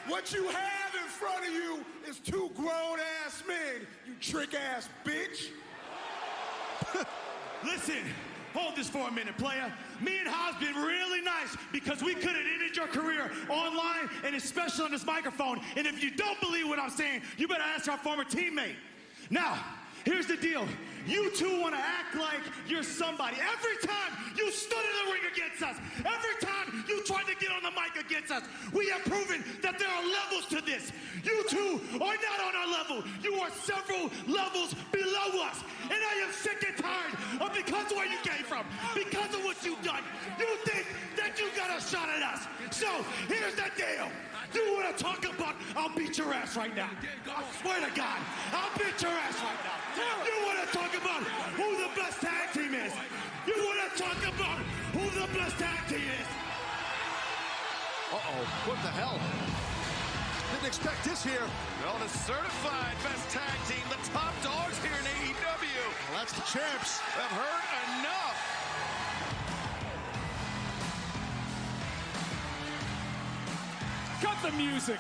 What you have in front of you is two grown-ass men, you trick-ass bitch. Listen, hold this for a minute, player. Me and Hobbs been really nice because we could have ended your career online and especially on this microphone. And if you don't believe what I'm saying, you better ask our former teammate. Now, here's the deal. You two want to act like you're somebody. Every time you stood in the ring against us, every time you tried to get on the mic against us, we have proven that there are levels to this. You two are not on our level. You are several levels below us. And I am sick and tired of because of where you came from, because of what you've done. You think that you got a shot at us. So, here's the deal. You want to talk about, I'll beat your ass right now. I swear to God, I'll beat your ass right now. You want to talk about who the best tag team is. You want to talk about who the best tag team is. Uh-oh, what the hell? Didn't expect this here. Well, the certified best tag team, the top dogs here in AEW. Well, that's the champs. Have heard enough. Cut the music.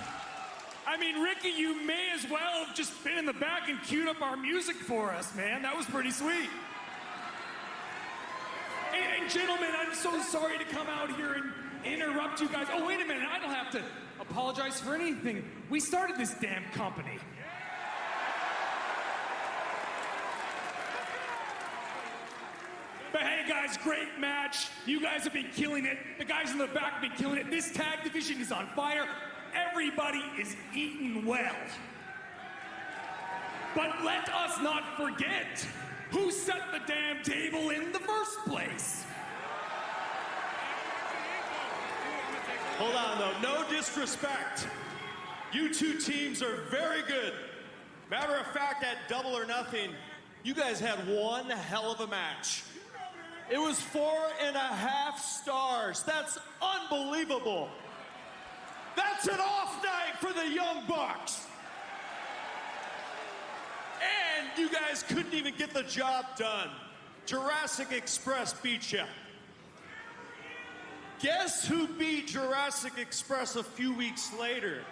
I mean, Ricky, you may as well have just been in the back and queued up our music for us, man. That was pretty sweet. And gentlemen, I'm so sorry to come out here and interrupt you guys. Oh, wait a minute. I don't have to apologize for anything. We started this damn company. But hey, guys, great match. You guys have been killing it. The guys in the back have been killing it. This tag division is on fire. Everybody is eating well. But let us not forget who set the damn table in the first place. Hold on, though. No disrespect. You two teams are very good. Matter of fact, at Double or Nothing, you guys had one hell of a match. It was 4.5 stars. That's unbelievable. That's an off night for the Young Bucks. And you guys couldn't even get the job done. Jurassic Express beat you. Guess who beat Jurassic Express a few weeks later?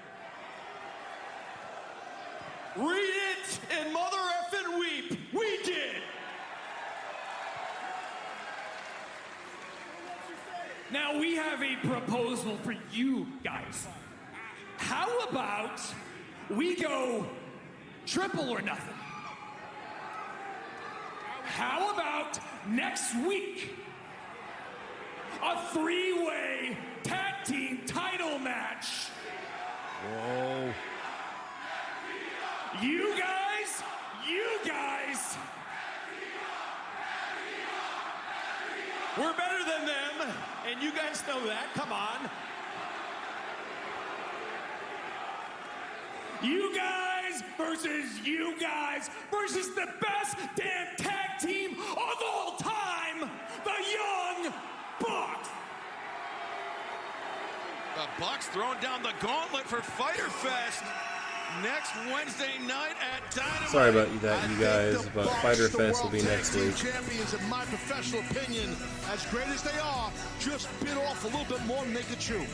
Read it and mother effing weep. We did. Now we have a proposal for you guys. How about we go triple or nothing? How about next week? A 3-way tag team title match. Whoa. You guys, we're better than them, and you guys know that. Come on. you guys versus the best damn tag team of all time, the Young Bucks. The Bucks throwing down the gauntlet for Fyter Fest next Wednesday night at Dynamite. Sorry about that, you guys, but Fyter Fest will be next week. Champions, in my professional opinion, as great as they are, just bit off a little bit more than they could chew.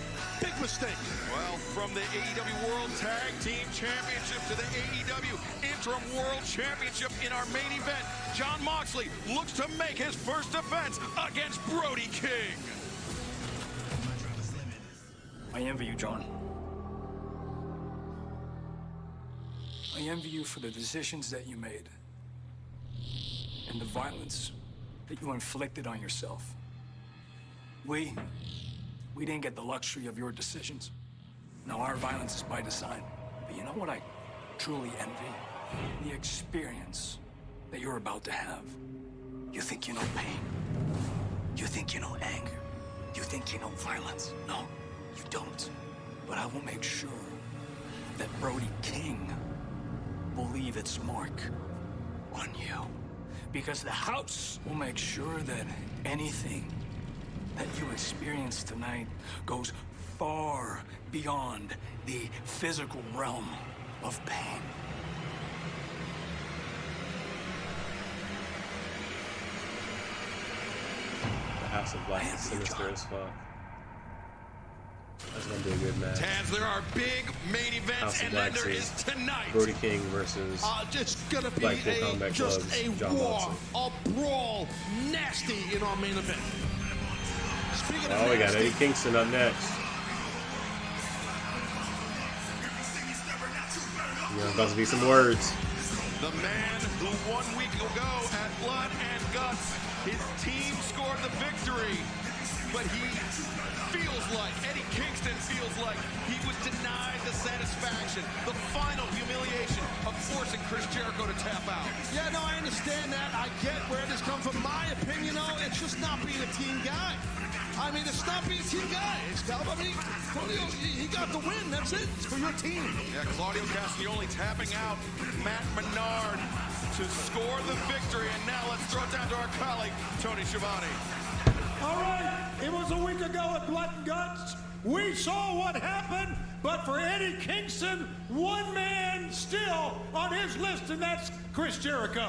Big mistake. Well, from the AEW World Tag Team Championship to the AEW Interim World Championship in our main event, Jon Moxley looks to make his first defense against Brody King. I envy you, John. I envy you for the decisions that you made and the violence that you inflicted on yourself. We didn't get the luxury of your decisions. Now our violence is by design. But you know what I truly envy? The experience that you're about to have. You think you know pain. You think you know anger. You think you know violence. No, you don't. But I will make sure that Brody King will leave its mark on you. Because the house will make sure that anything that you experience tonight goes far beyond the physical realm of pain. The House of Black is sinister as fuck. That's gonna be a good match. Taz, there are big main events, and then there is tonight. Brody King versus It's gonna be Blackpool Combat just Club's a Jon war, Moxley. a brawl, nasty in our main event. Speaking of Oh, we got nasty, Eddie Kingston up next. You know, about to be some words. The man who 1 week ago at Blood and Guts, his team scored the victory, but he feels like, Eddie Kingston feels like, he was denied the satisfaction, the final humiliation of forcing Chris Jericho to tap out. Yeah, no, I understand. understand that. I get where this comes from. My opinion, though, it's just not being a team guy. I mean, it's not being a team guy, Excalibur. I mean, Claudio, he got the win. That's it. It's for your team. Yeah, Claudio Castagnoli tapping out Matt Menard to score the victory. And now let's throw it down to our colleague, Tony Schiavone. All right, it was a week ago at Blood and Guts. We saw what happened, but for Eddie Kingston, one man still on his list, and that's Chris Jericho.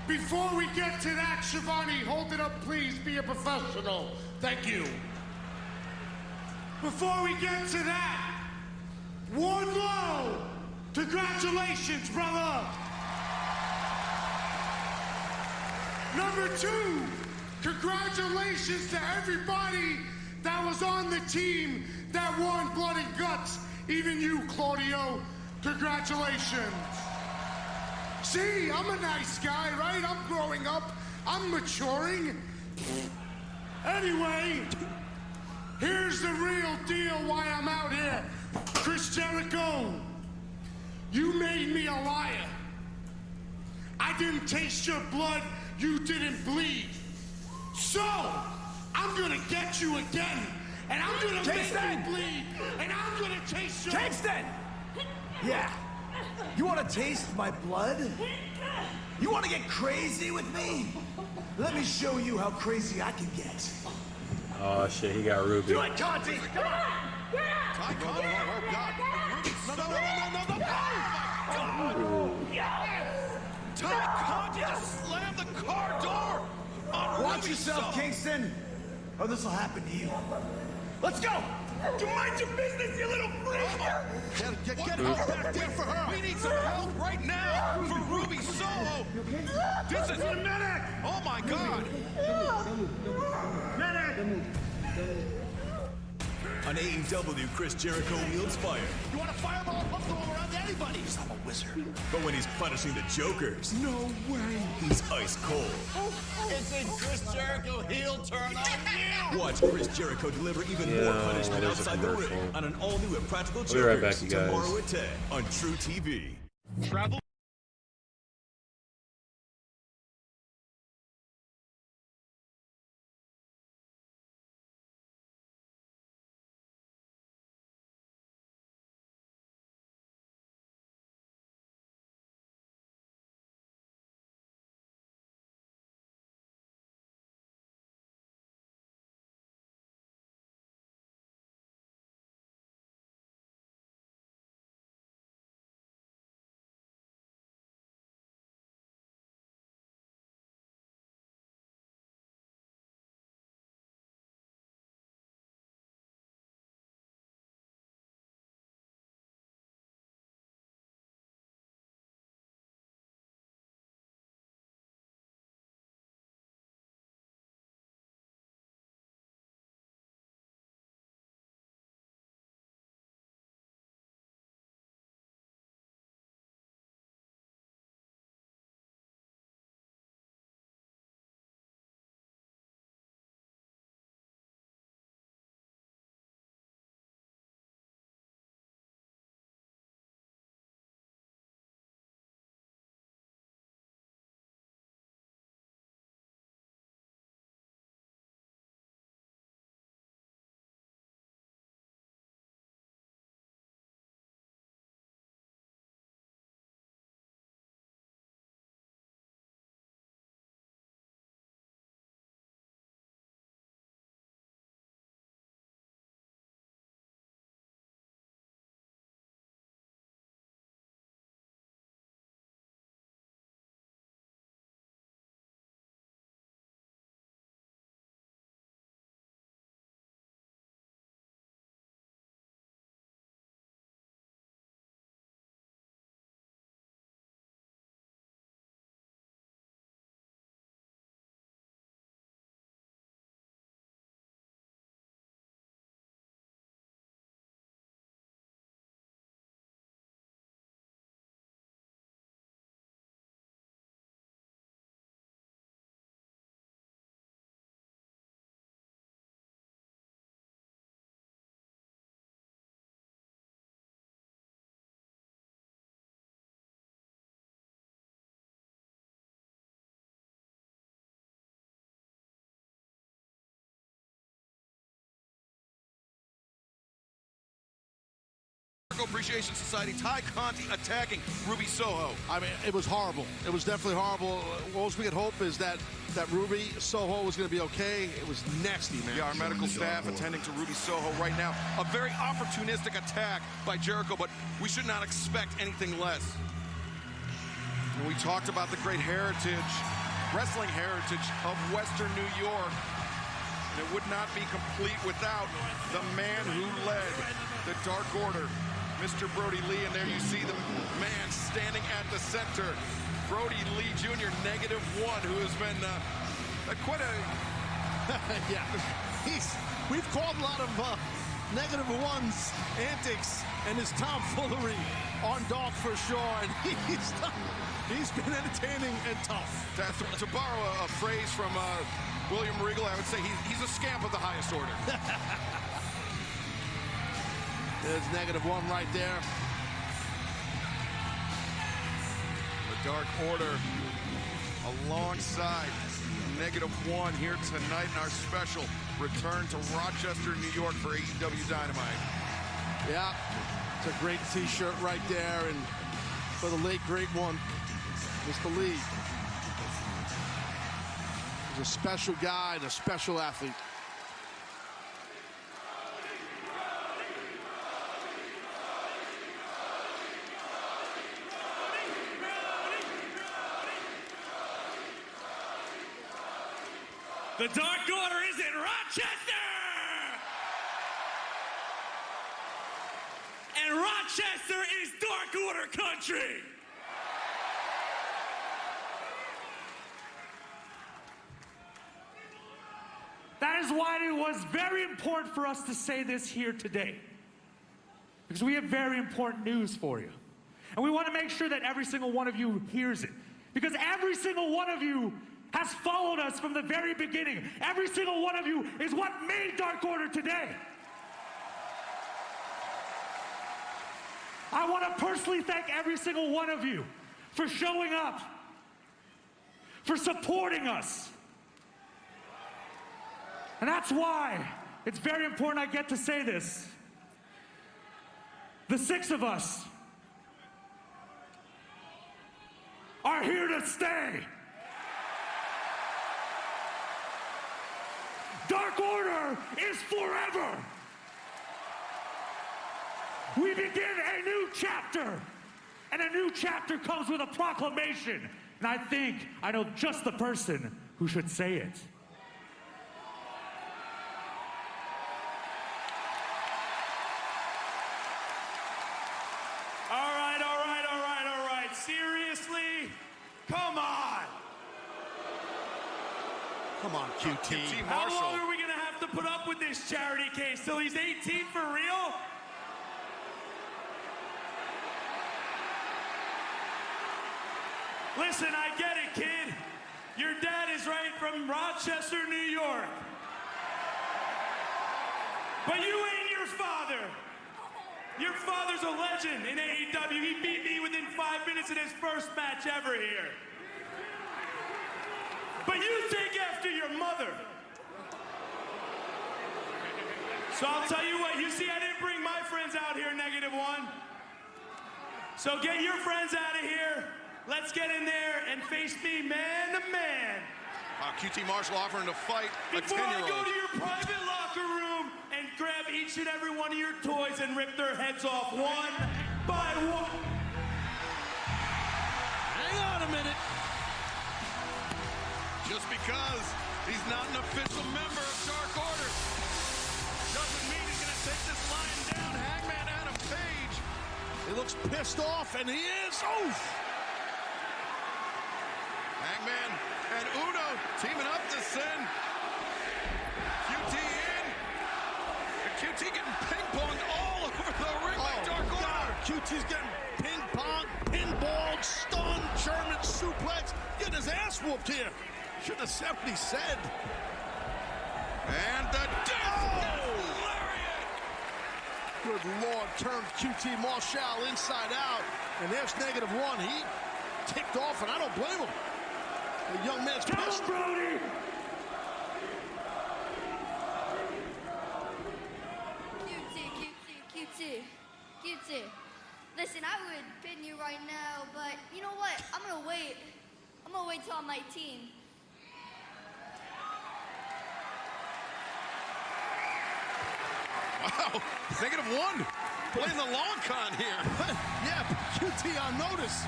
Before we get to that, Schiavone, hold it up, please. Be a professional. Thank you. Before we get to that, Wardlow, congratulations, brother. Number 2, congratulations to everybody that was on the team that won Blood and Guts. Even you, Claudio, congratulations. See, I'm a nice guy, right? I'm growing up. I'm maturing. Anyway, here's the real deal why I'm out here. Chris Jericho, you made me a liar. I didn't taste your blood. You didn't bleed. So, I'm gonna get you again. And I'm gonna make you bleed. And I'm gonna taste your... Kingston! Yeah. You want to taste my blood? You want to get crazy with me? Let me show you how crazy I can get. Oh shit, he got Ruby. Do it, Conti! Come on! Ty Conti, oh God. No. Ty Conti just slammed the car door on Watch Ruby's yourself, son. Kingston, or this will happen to you. Let's go! Do mind your business, you little freak! Get help back there for her. We need some help right now for Ruby Solo. This is a medic. Oh my God. Medic! On AEW, Chris Jericho wields fire. You want a fireball? I'll throw him around to anybody. I'm a wizard. But when he's punishing the Jokers, No way. he's ice cold. It's a Chris Jericho heel turn on you. Watch Chris Jericho deliver even more Yeah, punishment that is a outside the ring commercial. on an all-new Impractical I'll be right Jokers back, you guys. tomorrow at 10 on True TV. Travel. Jericho Appreciation Society, Ty Conti attacking Ruby Soho. I mean, it was horrible. It was definitely horrible. All we could hope is that Ruby Soho was going to be okay. It was nasty, man. Yeah, our medical staff attending to Ruby Soho right now. A very opportunistic attack by Jericho, but we should not expect anything less. And we talked about the great heritage, wrestling heritage of Western New York. And it would not be complete without the man who led the Dark Order, Mr. Brody Lee. And there you see the man standing at the center, Brody Lee Jr., -1, who has been quite a... yeah, we've called a lot of -1's antics and his tomfoolery on Dark for sure, and he's been entertaining and tough. To borrow a phrase from William Regal, I would say he's a scamp of the highest order. There's -1 right there. The Dark Order alongside -1 here tonight in our special return to Rochester, New York for AEW Dynamite. Yeah, it's a great t-shirt right there, and for the late great one, Mr. Lee. He's a special guy and a special athlete. The Dark Order is in Rochester! And Rochester is Dark Order country! That is why it was very important for us to say this here today. Because we have very important news for you. And we want to make sure that every single one of you hears it. Because every single one of you has followed us from the very beginning. Every single one of you is what made Dark Order today. I want to personally thank every single one of you for showing up, for supporting us. And that's why it's very important I get to say this. The 6 of us are here to stay. Dark Order is forever. We begin a new chapter, and a new chapter comes with a proclamation. And I think I know just the person who should say it. All right. Seriously? Come on. Come on, QT. How long are we going to have to put up with this charity case? Till he's 18 for real? Listen, I get it, kid. Your dad is right from Rochester, New York. But you ain't your father. Your father's a legend in AEW. He beat me within 5 minutes in his first match ever here. But you take after your mother. So I'll tell you what, you see, I didn't bring my friends out here, -1. So get your friends out of here. Let's get in there and face me man to man. QT Marshall offering to fight a 10-year-old. Before I go to your private locker room and grab each and every one of your toys and rip their heads off one by one. Hang on a minute. Just because he's not an official member of Dark Order doesn't mean he's going to take this lion down. Hangman Adam Page. He looks pissed off, and he is. Oof. Hangman and Uno teaming up to send QT in. And QT getting ping-ponged all over the ring by Dark Order. QT's getting ping-pong, pinballed, stunned, German suplex, getting his ass whooped here. Shouldn't have said what he said. And the death lariat. Good Lord, turned QT Marshall inside out. And there's -1. He ticked off, and I don't blame him. The young man's pissed. Tell him, Brody! QT. You too. Listen, I would pin you right now, but you know what? I'm gonna wait. I'm gonna wait till I'm 19. Wow, -1. Playing the long con here. Yeah, QT on notice.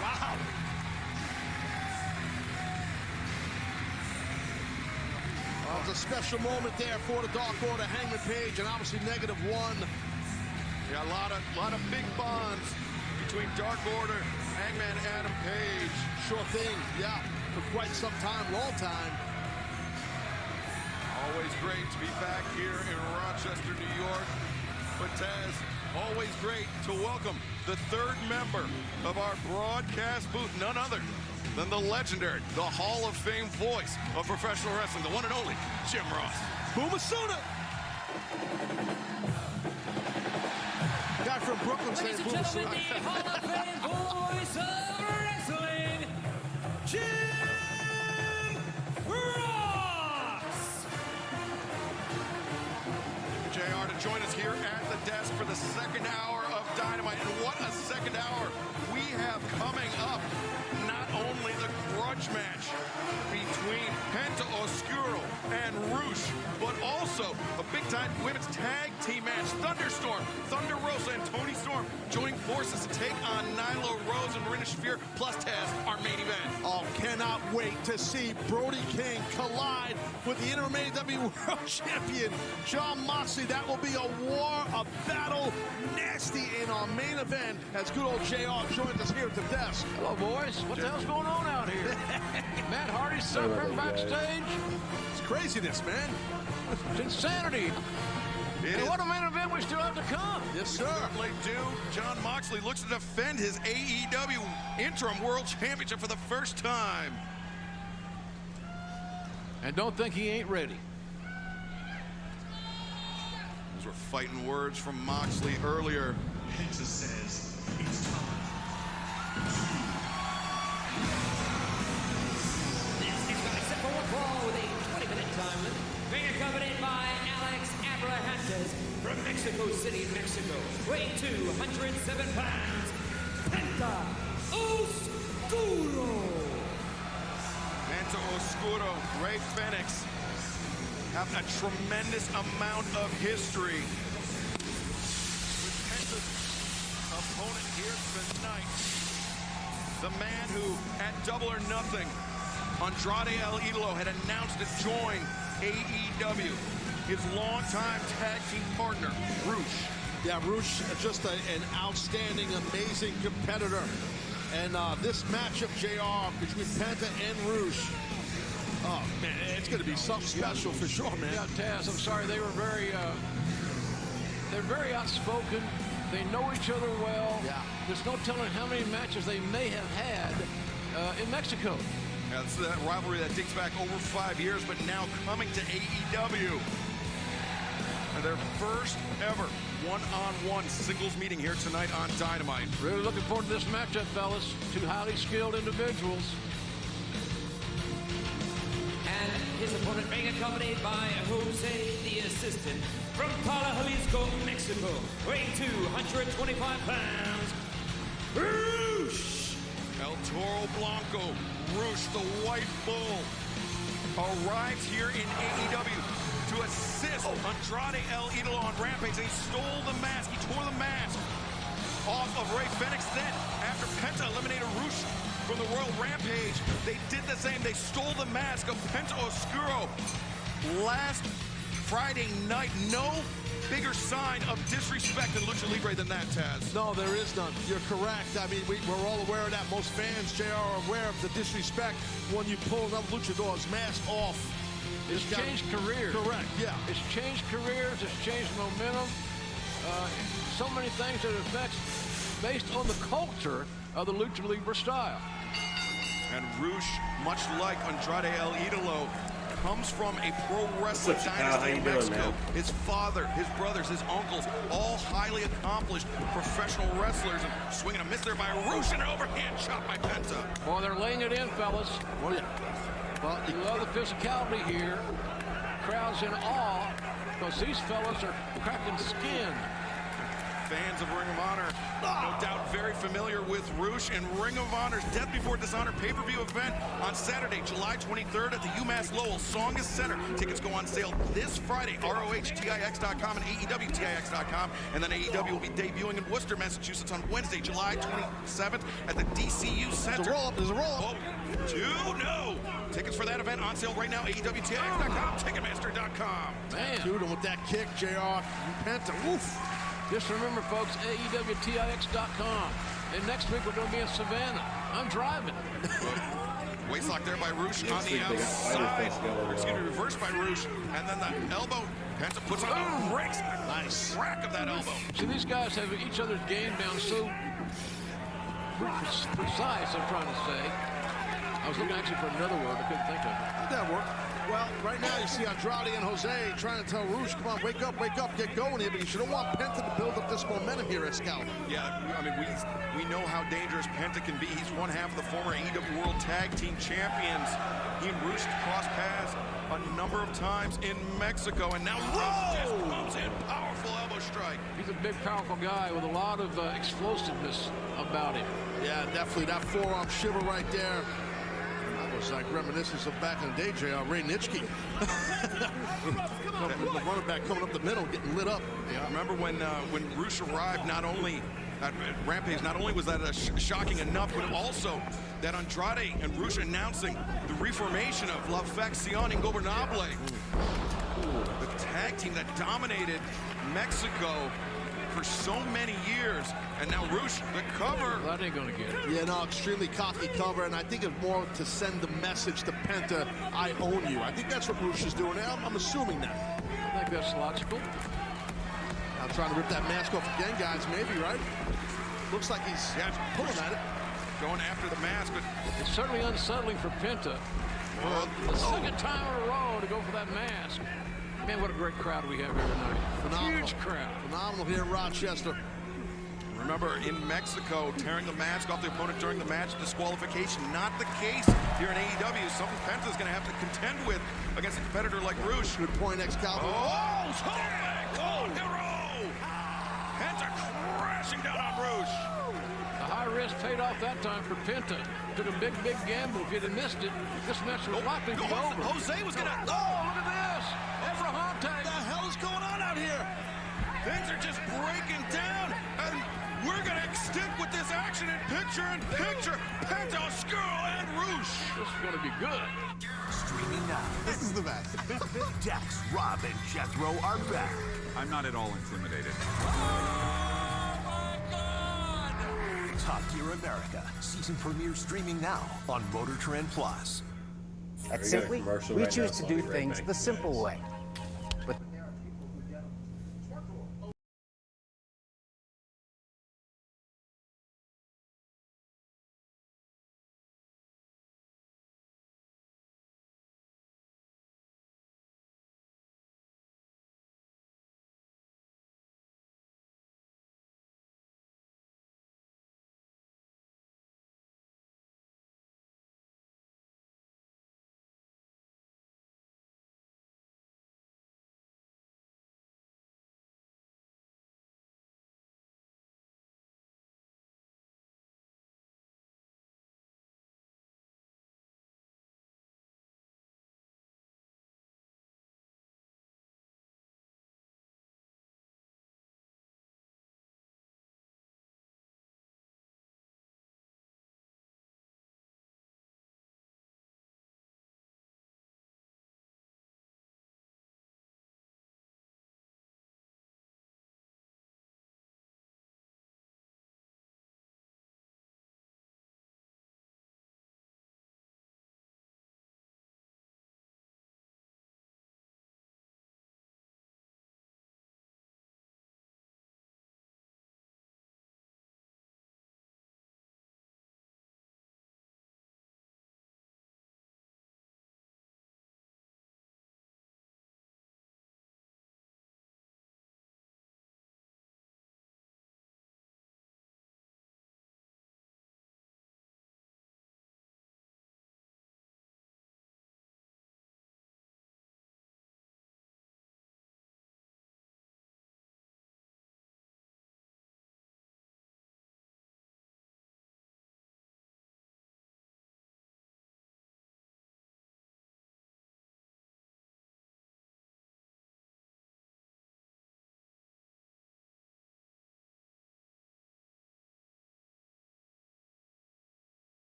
Wow. Well, it was a special moment there for the Dark Order, Hangman Page, and obviously -1. Yeah, a lot of big bonds between Dark Order, Hangman Adam Page. Sure thing, yeah, for quite some time, long time. Always great to be back here in Rochester, New York. But Taz, always great to welcome the third member of our broadcast booth, none other than the legendary, the Hall of Fame voice of professional wrestling, the one and only Jim Ross. Boomasuna! Guy from Brooklyn saying Ladies and gentlemen, the Hall of Fame voice of wrestling, Jim Ross! JR to join us here at the desk for the second hour of Dynamite. And what a second hour we have coming up. Not only the grudge match between Penta Oscuro and Roosh, but also a big-time women's tag team match. Thunderstorm, Thunder Rosa, and Toni Storm joining forces to take on Nyla Rose and Marina Shafir, plus Taz, our main event. Oh, cannot wait to see Brody King collide with the interim AEW World Champion, Jon Moxley. That will be a war, a battle, nasty in our main event as good old JR joins us here at the desk. Hello, boys. What the hell's going on out here? Matt Hardy's suffering backstage? It's craziness, man. It's insanity. And what a main event we still have to come. Yes, sir. Certainly do. Jon Moxley looks to defend his AEW Interim World Championship for the first time. And don't think he ain't ready. Those were fighting words from Moxley earlier. Penta says it's time. This is going to set for one fall with a 20-minute time limit. Being accompanied by Alex Abrahantes from Mexico City, Mexico. Weighing 207 pounds, Penta Oscuro. Penta Oscuro, Rey Fenix, have a tremendous amount of history. With Penta's opponent here tonight, the man who, at Double or Nothing, Andrade El Idolo had announced to join AEW. His longtime tag team partner, Roosh. Yeah, Roosh, just an outstanding, amazing competitor. And this matchup, JR, between Penta and Roosh, oh, man, it's going to be something special for sure, man. Yeah, Taz, I'm sorry. They were they're very outspoken. They know each other well. Yeah. There's no telling how many matches they may have had in Mexico. Yeah, it's that rivalry that dates back over 5 years, but now coming to AEW. And their first ever one-on-one singles meeting here tonight on Dynamite. Really looking forward to this matchup, fellas. Two highly skilled individuals. And his opponent being accompanied by Jose, the assistant, from Tala, Jalisco, Mexico, weighing 225 pounds, Roosh! El Toro Blanco, Roosh, the White Bull, arrives here in AEW to assist Andrade El Idolo on Rampage, and he stole the mask. He tore the mask off of Rey Fenix. Then, after Penta eliminated Roosh from the Royal Rampage, they did the same. They stole the mask of Penta Oscuro last Friday night. No bigger sign of disrespect in Lucha Libre than that, Taz. No, there is none. You're correct. I mean, we're all aware of that. Most fans, JR, are aware of the disrespect when you pull another luchador's mask off. It's changed careers. Correct, yeah. It's changed careers. It's changed momentum. So many things that affects based on the culture of the Lucha Libre style. And Roosh, much like Andrade El Idolo, comes from a pro wrestling dynasty in Mexico. His father, his brothers, his uncles, all highly accomplished professional wrestlers. And swinging a miss there by Roosh and an overhand shot by Penta. Well, they're laying it in, fellas. Oh, yeah. Well, you love the physicality here. Crowd's in awe because these fellas are cracking skin. Fans of Ring of Honor, no doubt very familiar with Roosh and Ring of Honor's Death Before Dishonor pay-per-view event on Saturday, July 23rd at the UMass Lowell Songus Center. Tickets go on sale this Friday, ROHTIX.com and AEWTIX.com, and then AEW will be debuting in Worcester, Massachusetts on Wednesday, July 27th at the DCU Center. There's a roll-up. No. Tickets for that event on sale right now, AEWTIX.com, Ticketmaster.com. Man. Dude, and with that kick, JR, Penta, woof. Just remember, folks, AEWTIX.com. And next week we're going to be in Savannah. I'm driving. Waistlock there by Roosh on the outside. Reversed by Roosh. And then the elbow. Penta puts on the brakes. Nice crack of that elbow. See, these guys have each other's game down so precise, I'm trying to say. I was looking actually for another word. I couldn't think of it. How'd that work? Well, right now you see Andrade and Jose trying to tell Roosh, come on, wake up, get going here, but you shouldn't want Penta to build up this momentum here, Excalibur. Yeah, I mean, we know how dangerous Penta can be. He's one half of the former AEW World Tag Team Champions. He and Roosh crossed paths a number of times in Mexico, and now Roosh just comes in, powerful elbow strike. He's a big, powerful guy with a lot of explosiveness about him. Yeah, definitely that forearm shiver right there. Was like reminiscence of back in the day, JR, Ray Nitschke. The running back coming up the middle, getting lit up. Yeah, I remember when Roosh arrived, not only at Rampage, not only was that shocking enough, but also that Andrade and Roosh announcing the reformation of La Facción Ingobernable. The tag team that dominated Mexico for so many years, and now Roosh, the cover. That ain't gonna get it. Yeah, no, extremely cocky cover, and I think it's more to send the message to Penta, I own you. I think that's what Roosh is doing now. I'm assuming that. I think that's logical. Now trying to rip that mask off again, guys, maybe, right? Looks like he's pulling at it. Going after the mask, but it's certainly unsettling for Penta. The second time in a row to go for that mask. Man, what a great crowd we have here tonight. Phenomenal. Huge crowd. Phenomenal here in Rochester. Remember, in Mexico, tearing the mask off the opponent during the match, disqualification. Not the case here in AEW. Something Penta's going to have to contend with against a competitor like Roosh. Good point, Excalibur. Oh, hero! Penta crashing down on Roosh. The high risk paid off that time for Penta. Took a big, big gamble. If he'd have missed it, this match was likely to be over. Jose was going to... Oh, look at this! What the hell is going on out here? Things are just breaking down, and we're going to stick with this action in picture-in-picture. Penta, Oscuro, and Roosh. This is going to be good. Streaming now. This is the best. Dax, Rob, and Jethro are back. I'm not at all intimidated. Top Gear America. Season premiere streaming now on Motor Trend Plus. At Simply, we choose to do things the simple way.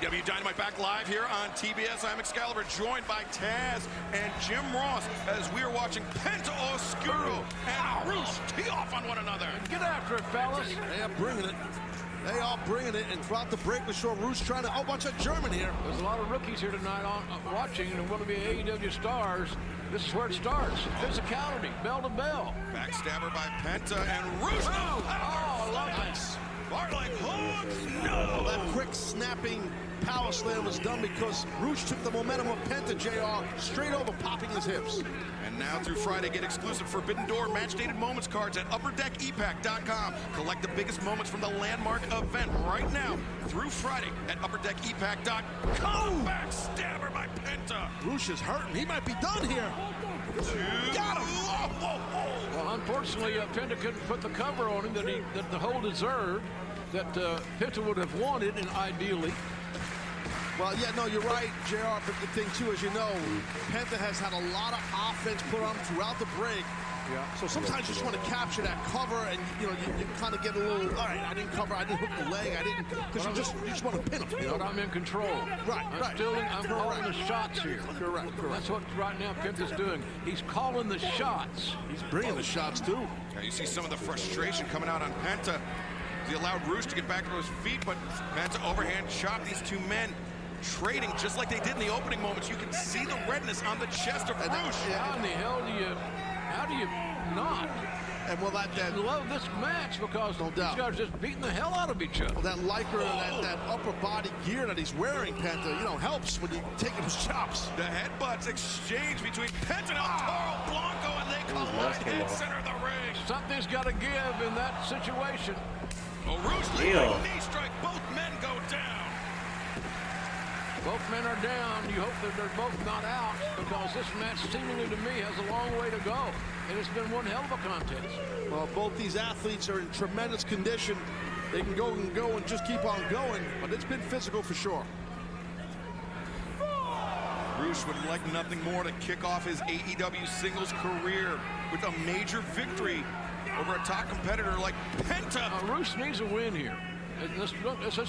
AEW Dynamite back live here on TBS. I'm Excalibur, joined by Taz and Jim Ross as we are watching Penta Oscuro and Roosh tee off on one another. Get after it, fellas. They are bringing it. They are bringing it, and throughout the break, we saw Roosh trying to, oh, bunch of German here. There's a lot of rookies here tonight watching and want to be AEW stars. This is where it starts. Physicality, bell to bell. Backstabber by Penta and Roosh. Oh, I love it. Farleg hooks. No. That quick snapping power slam was done because Roosh took the momentum of Penta, JR, straight over, popping his hips. And now through Friday, get exclusive Forbidden Door match-dated moments cards at UpperDeckEPAC.com. Collect the biggest moments from the landmark event right now through Friday at UpperDeckEPAC.com. Backstabber by Penta. Roosh is hurting. He might be done here. Got him. Well, unfortunately, Penta couldn't put the cover on him that the hold deserved, that Penta would have wanted, and ideally. Well, yeah, no, you're right, JR, but the thing, too, as you know, Penta has had a lot of offense put on him throughout the break. Yeah. So sometimes you just want to capture that cover, and, you know, you kind of get a little, all right, I didn't cover, I didn't hook the leg, I didn't, because you just want to pin him. You know? But I'm in control. Right, I'm calling the shots here. Correct. That's what right now Penta's doing. He's calling the shots. He's bringing the shots, too. Now you see some of the frustration coming out on Penta. He allowed Roosh to get back to his feet, but Penta overhand chop. These two men trading just like they did in the opening moments. You can see the redness on the chest of Roosh. How in the hell do you not? And well, that love this match because these guys are just beating the hell out of each other. Well, that lycra, that upper body gear that he's wearing, Penta, you know, helps when you take those chops. The headbutts exchange between Penta and El Toro Blanco, and they collide in center of the ring. Something's got to give in that situation. Oh, Roosh leading knee strike. Both men go down. Both men are down. You hope that they're both not out because this match seemingly to me has a long way to go. And it's been one hell of a contest. Well, both these athletes are in tremendous condition. They can go and just keep on going, but it's been physical for sure. Roosh would like nothing more to kick off his AEW singles career with a major victory over a top competitor like Penta. Roosh needs a win here. Let's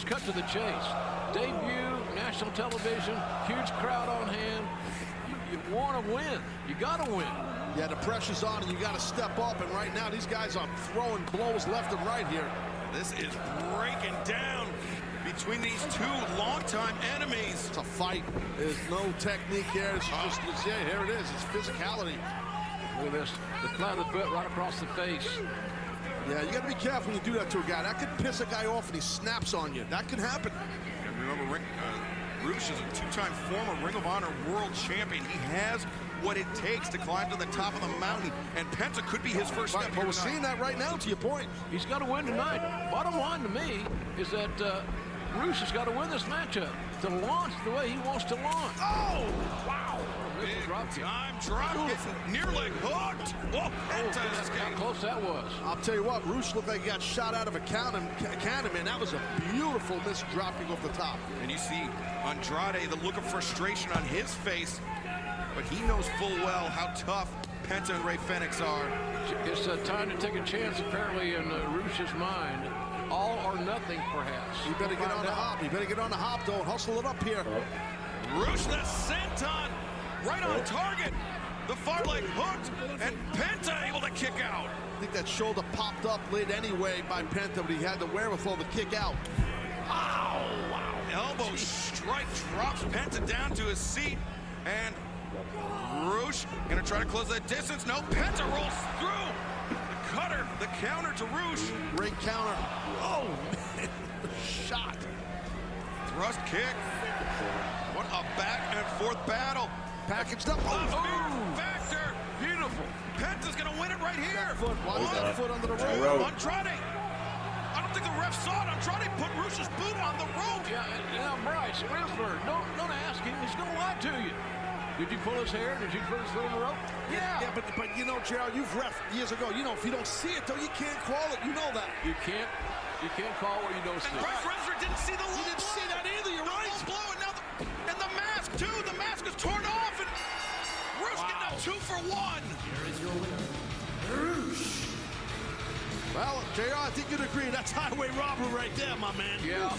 cut to the chase. Debut, national television, huge crowd on hand. You want to win. You got to win. Yeah, the pressure's on, and you got to step up. And right now, these guys are throwing blows left and right here. This is breaking down between these two longtime enemies. It's a fight. There's no technique here. It's just, yeah, here it is. It's physicality. Look at this. The flat of the foot right across the face. Yeah, you got to be careful when you do that to a guy. That could piss a guy off and he snaps on you. That can happen. And remember, Roosh is a two-time former Ring of Honor world champion. He has what it takes to climb to the top of the mountain, and Penta could be his first step. But we're seeing that right now, to your point. He's got to win tonight. Bottom line to me is that Roosh has got to win this matchup to launch the way he wants to launch. Oh, wow. Time drop. Near leg hooked. Whoa, how close that was. I'll tell you what, Roosh looked like he got shot out of a cannon, man. That was a beautiful miss dropping off the top. And you see Andrade, the look of frustration on his face, but he knows full well how tough Penta and Ray Fenix are. It's time to take a chance, apparently, in Roosh's mind. All or nothing, perhaps. You better get on the hop. You better get on the hop, though. Hustle it up here. Roosh, the senton. Right on target. The far leg hooked, and Penta able to kick out. I think that shoulder popped up late anyway by Penta, but he had the wherewithal to kick out. Ow, wow. Elbow strike drops Penta down to his seat, and Roosh gonna try to close that distance. No, Penta rolls through. The cutter, the counter to Roosh. Great counter. Oh, man. Shot. Thrust kick. What a back and forth battle. Packaged up. Factor. Beautiful. Penta's gonna win it right here. Watch that foot under the rope. Andrade. I don't think the ref saw it. Andrade put Roosh's boot on the rope. Yeah, now Bryce Rinsberg, don't ask him. He's gonna lie to you. Did you pull his hair? Did you put his foot on the rope? Yeah, but you know, Gerald, you've ref years ago. You know, if you don't see it, though, you can't call it. You know that. You can't call what you don't see. And Bryce Rinsberg didn't see the low blow. He didn't see that either. You're right. Low blow, and the mask too. The mask is torn off, and Roosh getting a 2-for-1. Here is your winner, Roosh. Well, JR, I think you'd agree. That's highway robbery right there, my man. Yeah,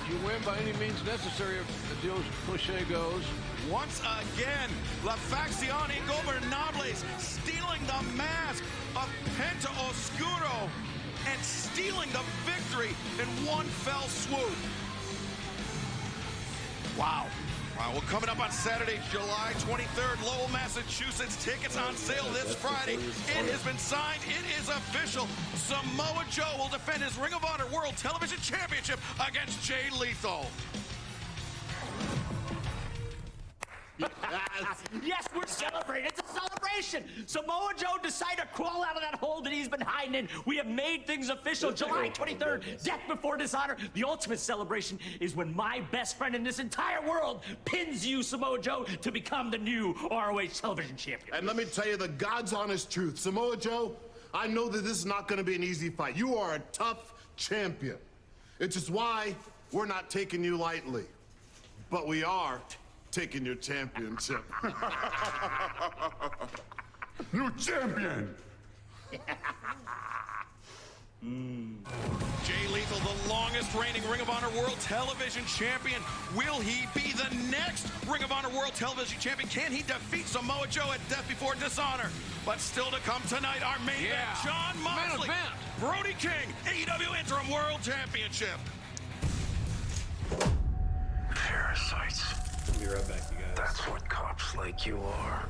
you win by any means necessary, as the old cliche goes. Once again, La Facción Ingobernables stealing the mask of Penta Oscuro and stealing the victory in one fell swoop. Wow. Well, coming up on Saturday, July 23rd, Lowell, Massachusetts. Tickets on sale this Friday. It has been signed. It is official. Samoa Joe will defend his Ring of Honor World Television Championship against Jay Lethal. Yes, we're celebrating. It's a celebration. Samoa Joe decided to crawl out of that hole that he's been hiding in. We have made things official. July 23rd, Death Before Dishonor. The ultimate celebration is when my best friend in this entire world pins you, Samoa Joe, to become the new ROH television champion. And let me tell you the God's honest truth. Samoa Joe, I know that this is not going to be an easy fight. You are a tough champion. It's just why we're not taking you lightly. But we are taking your championship. New champion! Jay Lethal, the longest reigning Ring of Honor World Television Champion. Will he be the next Ring of Honor World Television Champion? Can he defeat Samoa Joe at Death Before Dishonor? But still to come tonight, our main event, John Moxley, Brody King, AEW Interim World Championship. Parasites. Be right back, you guys. That's what cops like you are.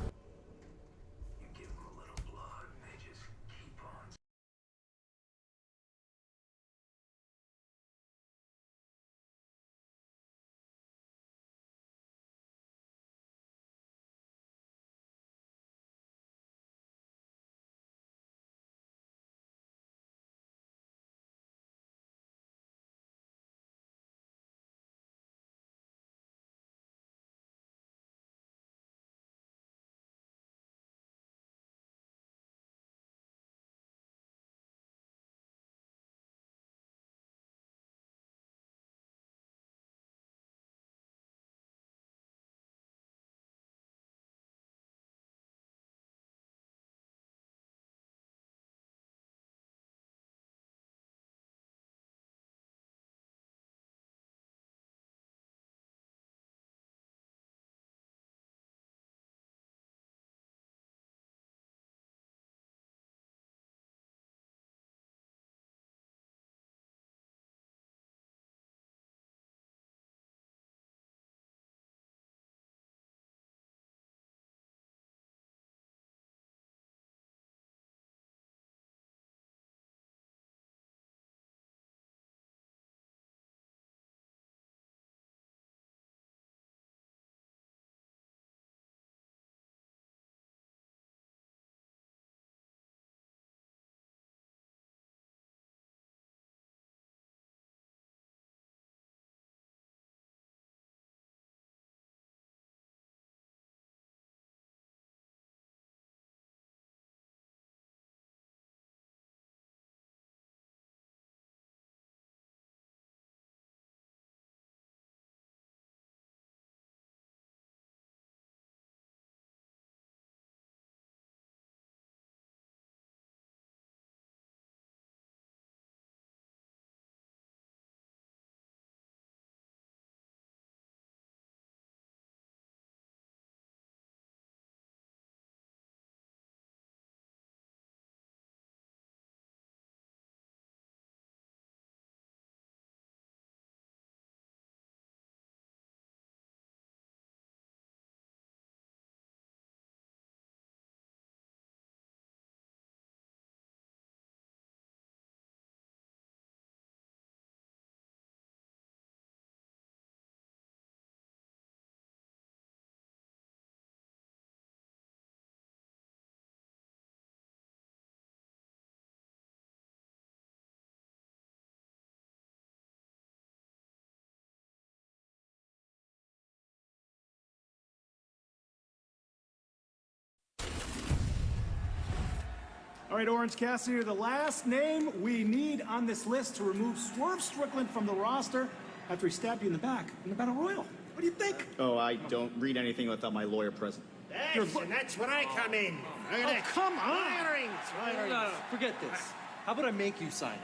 All right, Orange Cassidy, the last name we need on this list to remove Swerve Strickland from the roster after he stabbed you in the back in the Battle Royal. What do you think? Oh, I don't read anything without my lawyer present. Yes, and that's when I come in. Oh, come on. Firings. No, forget this. How about I make you sign it?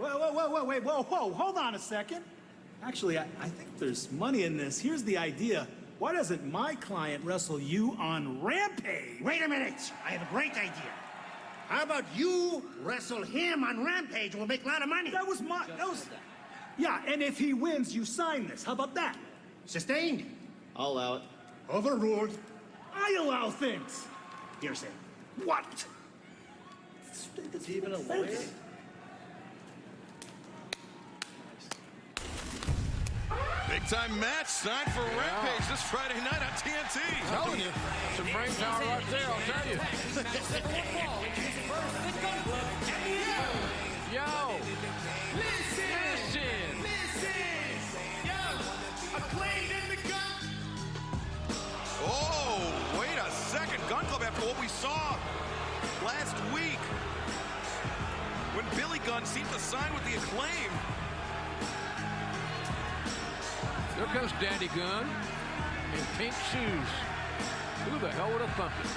Whoa, hold on a second. Actually, I think there's money in this. Here's the idea. Why doesn't my client wrestle you on Rampage? Wait a minute. I have a great idea. How about you wrestle him on Rampage? We'll make a lot of money. Yeah, and if he wins, you sign this. How about that? Sustained. I'll allow it. Overruled. I allow things. Hearsay. What? Is he even a lawyer? Big time match signed for Rampage this Friday night on TNT. Telling you. Some brain power right there, I'll tell you. Yo! Listen! Acclaimed in the gun. Oh, wait a second. Gun Club, after what we saw last week, when Billy Gunn seemed to sign with the Acclaim. There comes Daddy Gunn in pink shoes. Who the hell would have thunk it?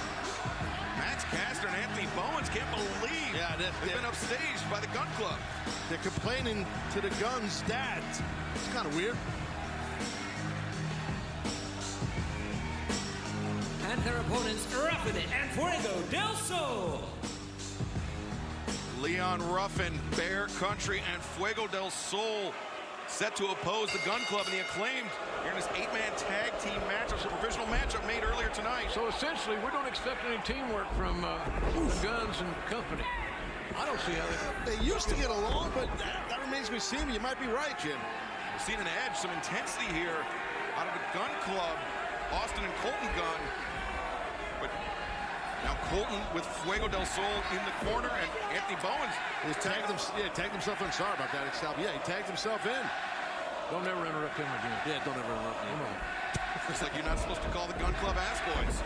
Max Caster and Anthony Bowens can't believe they've been upstaged by the Gun Club. They're complaining to the Gunn's dad. It's kind of weird. And their opponents, Ruffin and Fuego del Sol. Leon Ruffin, Bear Country, and Fuego del Sol set to oppose the Gun Club and the Acclaimed here in this 8-man tag team matchup, a provisional matchup made earlier tonight. So essentially, we don't expect any teamwork from the Guns and company. I don't see how they used to get along, but that remains to be seen. You might be right, Jim. We've seen an edge, some intensity here out of the Gun Club, Austin and Colton Gunn. But now Colton with Fuego del Sol in the corner, and Anthony Bowens. He tagged himself in. Sorry about that, Excalibur. Yeah, he tagged himself in. Don't ever interrupt him again. Yeah, don't ever interrupt me. Come on. Looks like you're not supposed to call the Gun Club ass boys.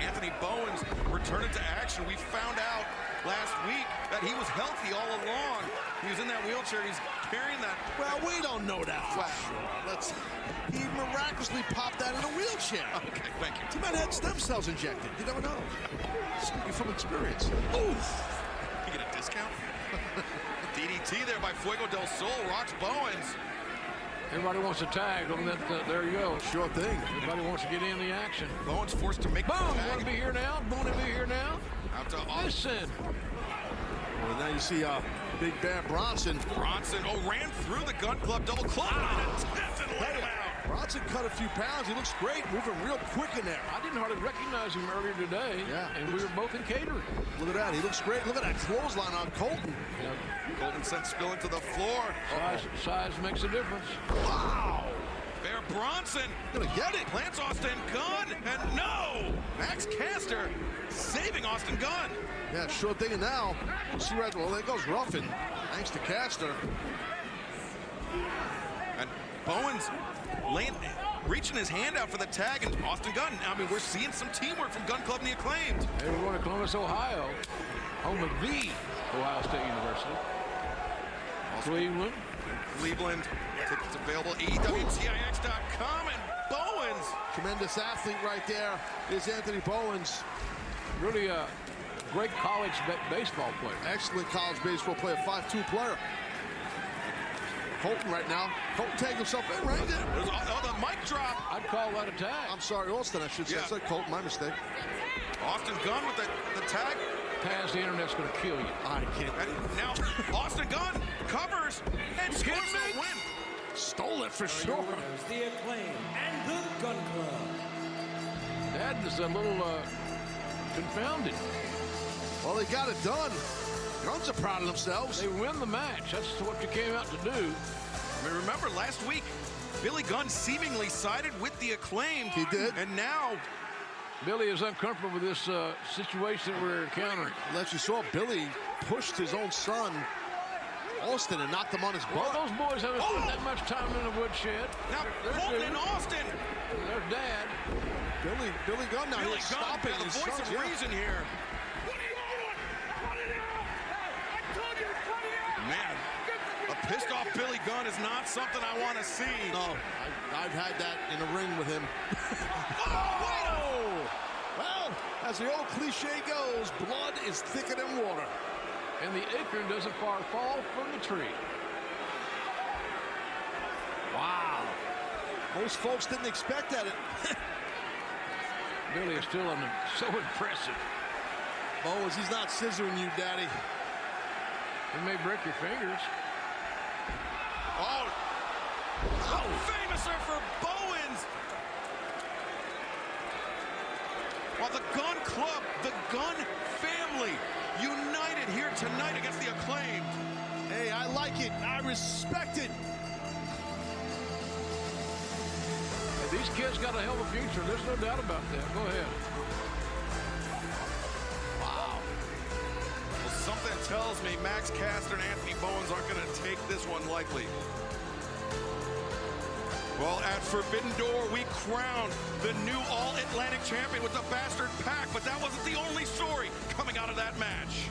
Anthony Bowens returning to action. We found out last week that he was healthy all along. He was in that wheelchair. He's carrying that. Well, we don't know that for sure. He miraculously popped out in a wheelchair. Okay, thank you. He might have had stem cells injected. You never know. Speaking from experience. Oof. You get a discount? DDT there by Fuego del Sol. Rocks Bowens. Everybody wants to tag them. There you go. Sure thing. Everybody wants to get in the action. Bowens forced to make Boom! Want to be here now? Want to be here now? Out to Listen. Well, now you see Big Bear Bronson. Bronson, ran through the Gun Club double club and let him out. Bronson cut a few pounds. He looks great, moving real quick in there. I didn't hardly recognize him earlier today. Yeah. And we were both in catering. Look at that. He looks great. Look at that clothesline on Colton. Yep. Colton sent spilling to the floor. Size makes a difference. Wow. Bear Bronson gonna get it. Plants Austin Gunn, and no! Max Caster saving Austin Gunn. Yeah, sure thing. And now, see right, well, there goes Ruffin. Thanks to Caster. And Bowens reaching his hand out for the tag, and Austin Gunn. I mean, we're seeing some teamwork from Gun Club and the Acclaimed. Hey, we're going to Columbus, Ohio, home of the Ohio State University. Cleveland. Tickets available, EWTIX.com, and Bowens. Tremendous athlete right there is Anthony Bowens. Really a great college baseball player. Excellent college baseball player, 5'2" player. Colton right now. Colton tagged himself in right there. The mic drop. I'd call that a tag. I'm sorry, Austin, I should say. I said Colton, my mistake. Austin Gunn with the tag. Taz, the internet's going to kill you. I can't. And now Austin Gunn covers and scores a win. Stole it for sure. The Acclaim and the Gun Club. That is a little confounded. Well, they got it done. Guns are proud of themselves. They win the match. That's what you came out to do. I mean, remember last week, Billy Gunn seemingly sided with the Acclaimed. He did. And now Billy is uncomfortable with this situation that we're encountering. Unless you saw, Billy pushed his own son, Austin, and knocked him on his butt. Well, those boys haven't spent that much time in the woodshed. Now Colton and Austin. Their dad. Billy Gunn now Billy he's Gunn, stopping the his voice sons, of reason here. Man, a pissed off Billy Gunn is not something I want to see. No, I've had that in the ring with him. Oh! Well, as the old cliche goes, blood is thicker than water. and the acorn doesn't far fall from the tree. Wow. Most folks didn't expect that. Billy is still so impressive. Bowens, he's not scissoring you, Daddy. He may break your fingers. Oh, famouser for Bowens. Well, the Gun Club, the Gun family, united here tonight against the Acclaimed. Hey, I like it. I respect it. These kids got a hell of a future. There's no doubt about that. Go ahead. Wow. Well, something tells me Max Caster and Anthony Bowens aren't going to take this one lightly. Well, at Forbidden Door, we crowned the new All-Atlantic champion with the Bastard Pack, but that wasn't the only story coming out of that match.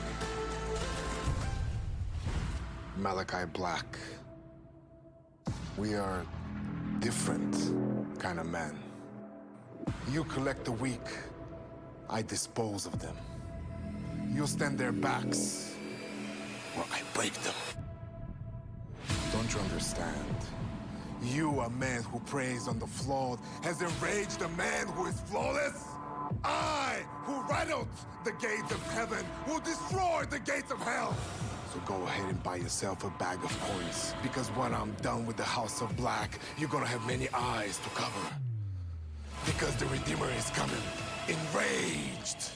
Malachi Black. We are different kind of men. You collect the weak, I dispose of them. You stand their backs, or I break them. Don't you understand? You, a man who preys on the flawed, has enraged a man who is flawless? I, who rattled the gates of heaven, will destroy the gates of hell. So go ahead and buy yourself a bag of coins, because when I'm done with the House of Black, you're gonna have many eyes to cover. Because the Redeemer is coming, enraged.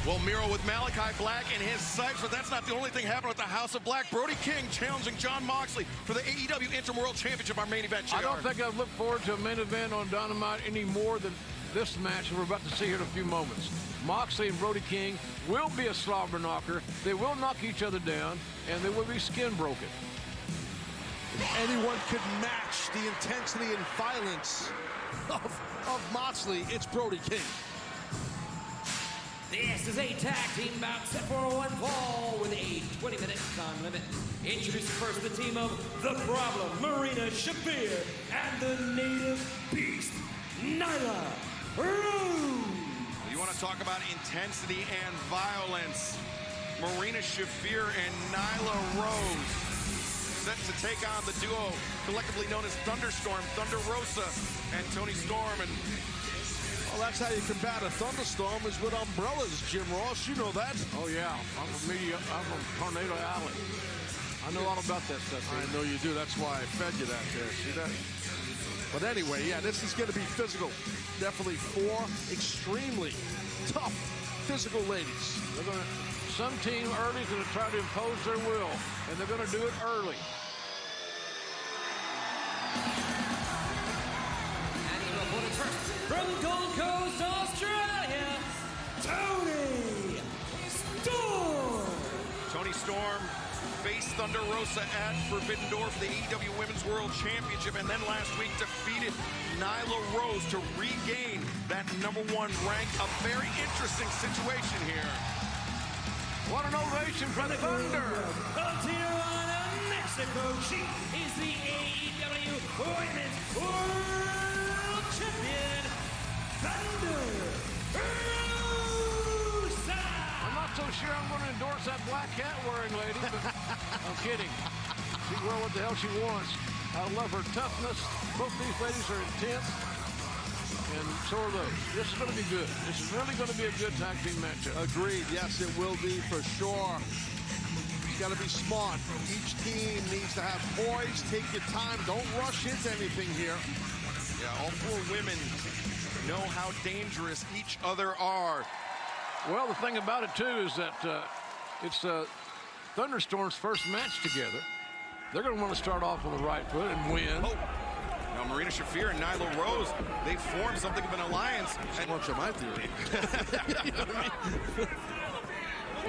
Well, Miro with Malachi Black in his sights, but that's not the only thing happening with the House of Black. Brody King challenging Jon Moxley for the AEW Interim World Championship, our main event. JR. I don't think I've looked forward to a main event on Dynamite any more than this match we're about to see here in a few moments. Moxley and Brody King will be a slobber knocker. They will knock each other down, and they will be skin broken. If anyone could match the intensity and violence of Moxley, it's Brody King. This is a tag team bout set for one fall with a 20-minute time limit. Introducing first the team of The Problem, Marina Shafir, and the Native Beast, Nyla Rose. You want to talk about intensity and violence. Marina Shafir and Nyla Rose set to take on the duo collectively known as Thunderstorm, Thunder Rosa, and Toni Storm. And well, that's how you combat a thunderstorm, is with umbrellas, Jim Ross. You know that. Oh, yeah. I'm from Tornado Alley. I know all about that stuff. I know you do. That's why I fed you that there. See that? But anyway, yeah, this is going to be physical. Definitely four extremely tough physical ladies. Some team early is going to try to impose their will, and they're going to do it early. From Gold Coast, Australia, Toni Storm. Toni Storm faced Thunder Rosa at Forbidden Door for the AEW Women's World Championship, and then last week defeated Nyla Rose to regain that #1 rank. A very interesting situation here. What an ovation for the Thunder! From Tijuana, Mexico, she is the AEW Women's World Champion, Thunder Rosa. I'm not so sure I'm going to endorse that black cat wearing lady, but I'm kidding. She can wear what the hell she wants. I love her toughness. Both these ladies are intense, and so are those. This is going to be good. This is really going to be a good tag team matchup. Agreed. Yes, it will be for sure. You got to be smart. Each team needs to have poise. Take your time. Don't rush into anything here. Yeah, all four women know how dangerous each other are. Well, the thing about it, too, is that it's Thunderstorm's first match together. They're going to want to start off on the right foot and win. Oh. Now, Marina Shafir and Nyla Rose, they formed something of an alliance. So much of my theory. You know what I mean?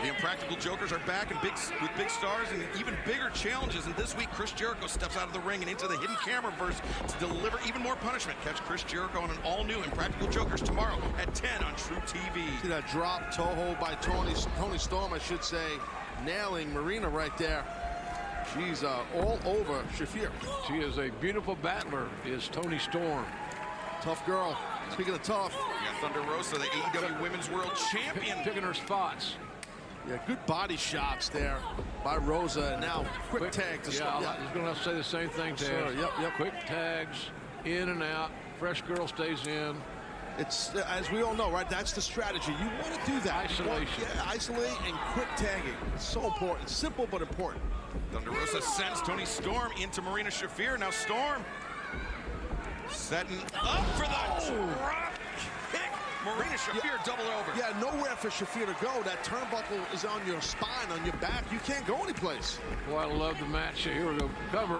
The Impractical Jokers are back and with big stars and even bigger challenges. And this week, Chris Jericho steps out of the ring and into the hidden camera verse to deliver even more punishment. Catch Chris Jericho on an all-new Impractical Jokers tomorrow at 10 on True TV. See that drop toe hold by Toni Storm, I should say, nailing Marina right there. She's all over Shafir. She is a beautiful battler, is Toni Storm. Tough girl. Speaking of tough. We got Thunder Rosa, the AEW Women's World Champion. Picking her spots. Yeah, good body shots there by Rosa, and now quick tag to stop. Yeah, he's going to have to say the same thing, Taz. Sure, yep. Quick tags, in and out. Fresh girl stays in. It's, as we all know, right, that's the strategy. You want to do that. Isolation. Isolate and quick tagging. It's so important. Simple but important. Thunder Rosa sends Tony Storm into Marina Shafir. Now Storm setting up for the drop kick. Marina Shafir double over. Yeah, nowhere for Shafir to go. That turnbuckle is on your spine, on your back. You can't go anyplace. Boy, I love the match. Here we go. Cover.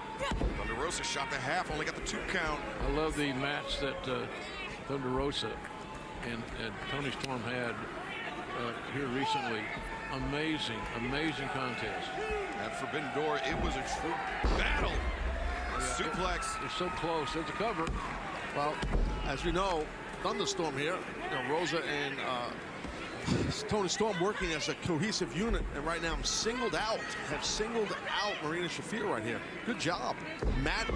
Thunder Rosa shot the half, only got the 2 count. I love the match that Thunder Rosa and Tony Storm had here recently. Amazing contest. At Forbidden Door, it was a true battle. Suplex. It's so close. There's a cover. Well, as we know, Thunderstorm here. Rosa and Tony Storm working as a cohesive unit, and right now have singled out Marina Shafir right here. Good job. Matt,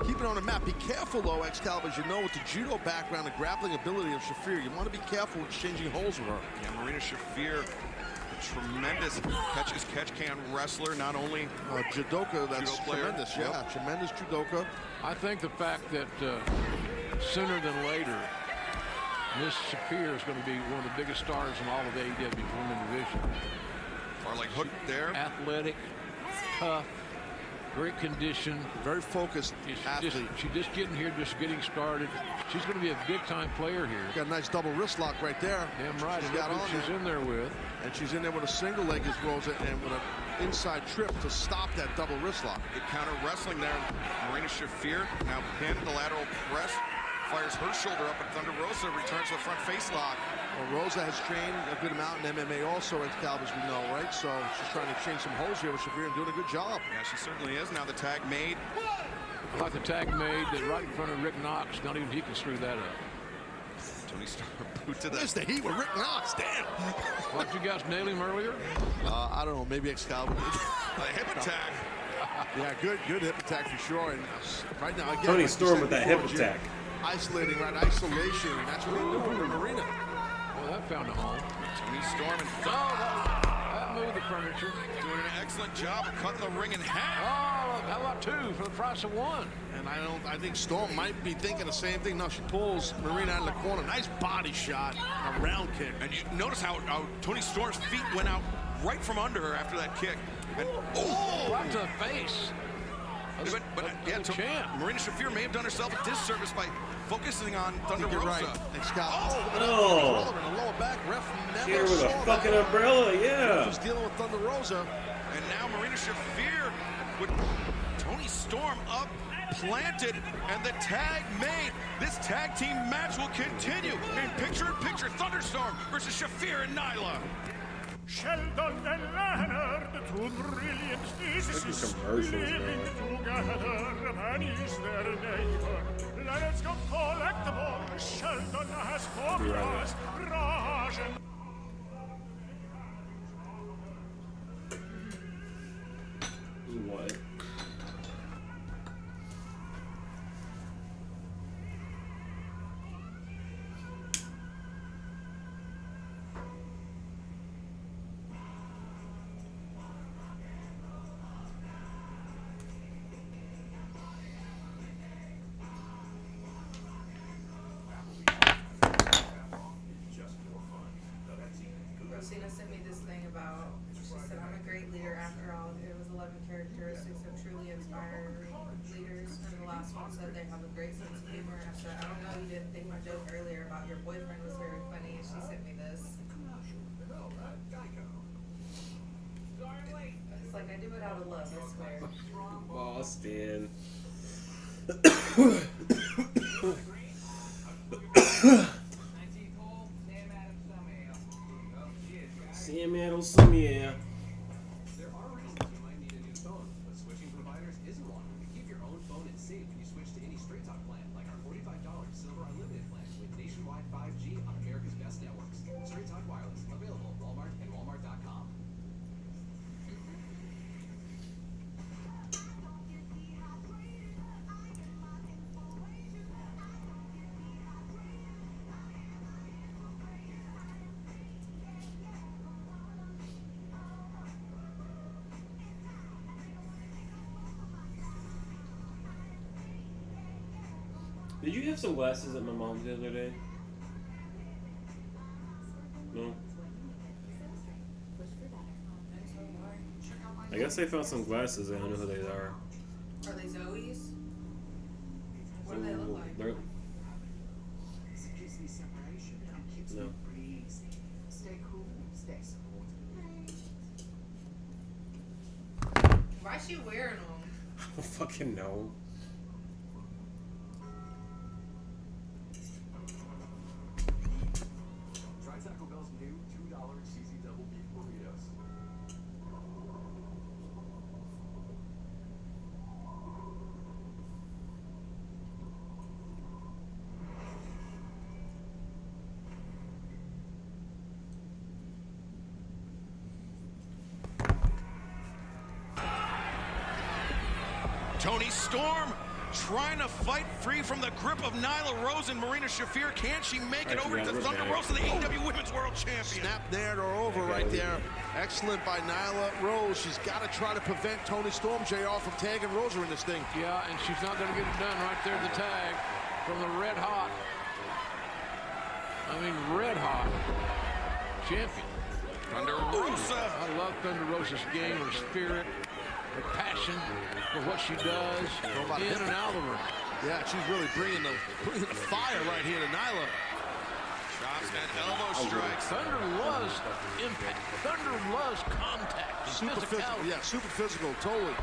keep it on the map. Be careful, though, Excalibur, as you know, with the judo background and grappling ability of Shafir. You want to be careful with exchanging holds with her. Yeah, Marina Shafir, a tremendous catch-can wrestler, not only judoka, that's judo player. Tremendous, yeah, tremendous judoka. I think the fact that sooner than later, Miss Shafir is going to be one of the biggest stars in all of the AEW women division. Farlight hook there. Athletic, tough, great condition. Very focused athlete. She's just getting here, just getting started. She's going to be a big-time player here. Got a nice double wrist lock right there. Damn right. She's got on She's in there with. And she's in there with a single leg as Rosa, and with an inside trip to stop that double wrist lock. Good counter wrestling there. Marina Shafir now pinned the lateral press. Fires her shoulder up, and Thunder Rosa returns to the front face lock. Well, Rosa has trained a good amount in MMA also, Excalibur, as we know, right? So she's trying to exchange some holes here with Shafir and doing a good job. Yeah, she certainly is. Now the tag made. I like the tag made right in front of Rick Knox. Not even he can screw that up. Tony Storm boot to the... Where's the heat with Rick Knox? Damn. What, you guys nail him earlier? I don't know. Maybe Excalibur did. A hip attack. Yeah, good hip attack for sure. And right now, again, Tony like Storm with that hip attack. Isolating, right? Isolation. That's what they do in the arena. Well, that found a home. Tony Storm and that moved the furniture. Doing an excellent job of cutting the ring in half. Oh, how about 2 for the price of 1? And I think Storm might be thinking the same thing. Now she pulls Marina out of the corner. Nice body shot, a round kick. And you notice how Tony Storm's feet went out right from under her after that kick. And, right to the face. But Marina Shafir may have done herself a disservice by focusing on Thunder Rosa. Right. Oh! In the lower back, ref never Here with saw a fucking that. umbrella, yeah. She's dealing with Thunder Rosa. And now Marina Shafir with Tony Storm up, planted, and the tag made. This tag team match will continue in picture-in-picture Thunderstorm versus Shafir and Nyla. Sheldon and Leonard, the 2 brilliant physicists, living together, man is their neighbor. Leonard's got collectibles, Sheldon has formulas, Raj and... What? Rosina sent me this thing about, she said, I'm a great leader after all. It was 11 characteristics of truly inspired leaders. And the last one said they have a great sense of humor. I said, I don't know, you didn't think my joke earlier about your boyfriend was very funny. She sent me this. It's like, I do it out of love, I swear. Boston. Sam Adams, some yeah. There are reasons you might need a new phone, but switching providers isn't one. You keep your own phone and safe when you switch to any Straight Talk plan, like our $45 Silver Unlimited plan with nationwide 5G on America's best networks. Straight Talk Wireless, available at Walmart and Walmart.com. Did you have some glasses at my mom's the other day? No? I guess I found some glasses. I don't know who they are. Are they Zoe's? What do they look like? They're... No. Why is she wearing them? I don't fucking know. Try Taco Bell's new $2 cheesy double beef burritos. Toni Storm trying to fight free from the grip of Nyla Rose and Marina Shafir. Can she make it over to Thunder Rosa, the AEW Women's World Champion? Snap there or over right there. Excellent by Nyla Rose. She's got to try to prevent Toni Storm, JR, from tagging Rosa in this thing. Yeah, and she's not going to get it done right there, the tag from the red hot. I mean, red hot champion. Thunder Rosa. I love Thunder Rosa's game, her spirit, her passion for what she does in and out of her. Yeah, she's really bringing the fire right here to Nyla. Chops and elbow strikes. Thunder loves impact. Thunder loves contact. Super physical, yeah, super physical, totally.